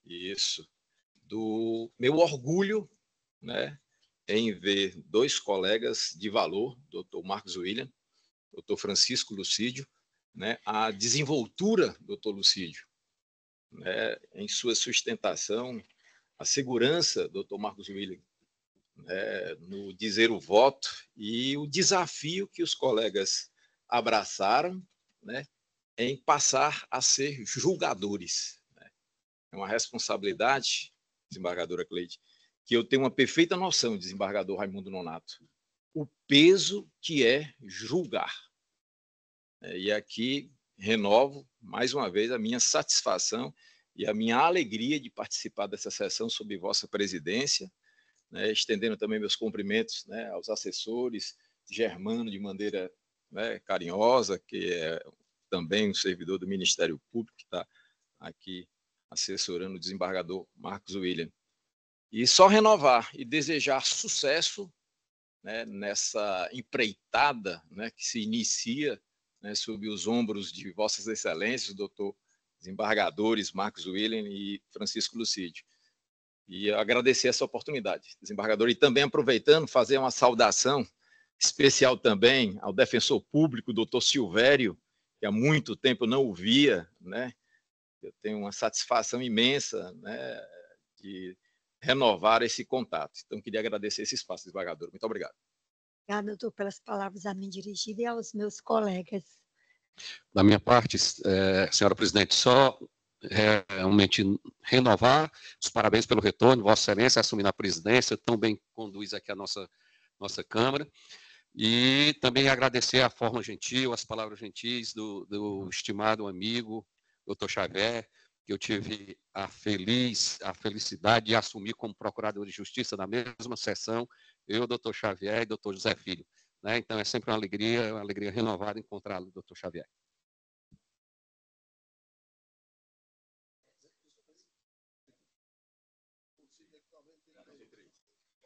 Isso. Do meu orgulho, né, em ver 2 colegas de valor, doutor Marcos William, doutor Francisco Lucídio, né, a desenvoltura, doutor Lucídio, né, em sua sustentação, a segurança, doutor Marcos William, né, no dizer o voto e o desafio que os colegas abraçaram, né, em passar a ser julgadores. Né. É uma responsabilidade, desembargadora Cleide, que eu tenho uma perfeita noção, desembargador Raimundo Nonato, o peso que é julgar. E aqui renovo, mais uma vez, a minha satisfação e a minha alegria de participar dessa sessão sob vossa presidência, né, estendendo também meus cumprimentos, né, aos assessores, Germano, de maneira, né, carinhosa, que é também um servidor do Ministério Público, que está aqui assessorando o desembargador Marcos William. E só renovar e desejar sucesso, né, nessa empreitada, né, que se inicia, né, sob os ombros de Vossas Excelências, doutor desembargadores Marcos William e Francisco Lucídio. E agradecer essa oportunidade, desembargador, e também aproveitando, fazer uma saudação especial também ao defensor público, doutor Silvério, que há muito tempo não o via, né? Eu tenho uma satisfação imensa, né, de renovar esse contato. Então, queria agradecer esse espaço, desembargador. Muito obrigado. Obrigada, doutor, pelas palavras a mim dirigidas e aos meus colegas. Da minha parte, senhora presidente, só realmente renovar os parabéns pelo retorno, Vossa Excelência, assumindo a presidência, tão bem conduz aqui a nossa Câmara, e também agradecer a forma gentil, as palavras gentis do estimado amigo, doutor Xavier, que eu tive a felicidade de assumir como procurador de justiça na mesma sessão, eu, doutor Xavier e doutor José Filho. Né? Então, é sempre uma alegria renovada encontrá-lo, doutor Xavier.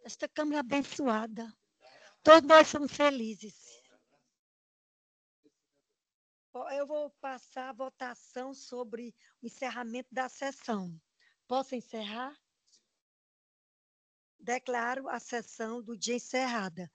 Esta Câmara abençoada. Todos nós somos felizes. Eu vou passar a votação sobre o encerramento da sessão. Posso encerrar? Declaro a sessão do dia encerrada.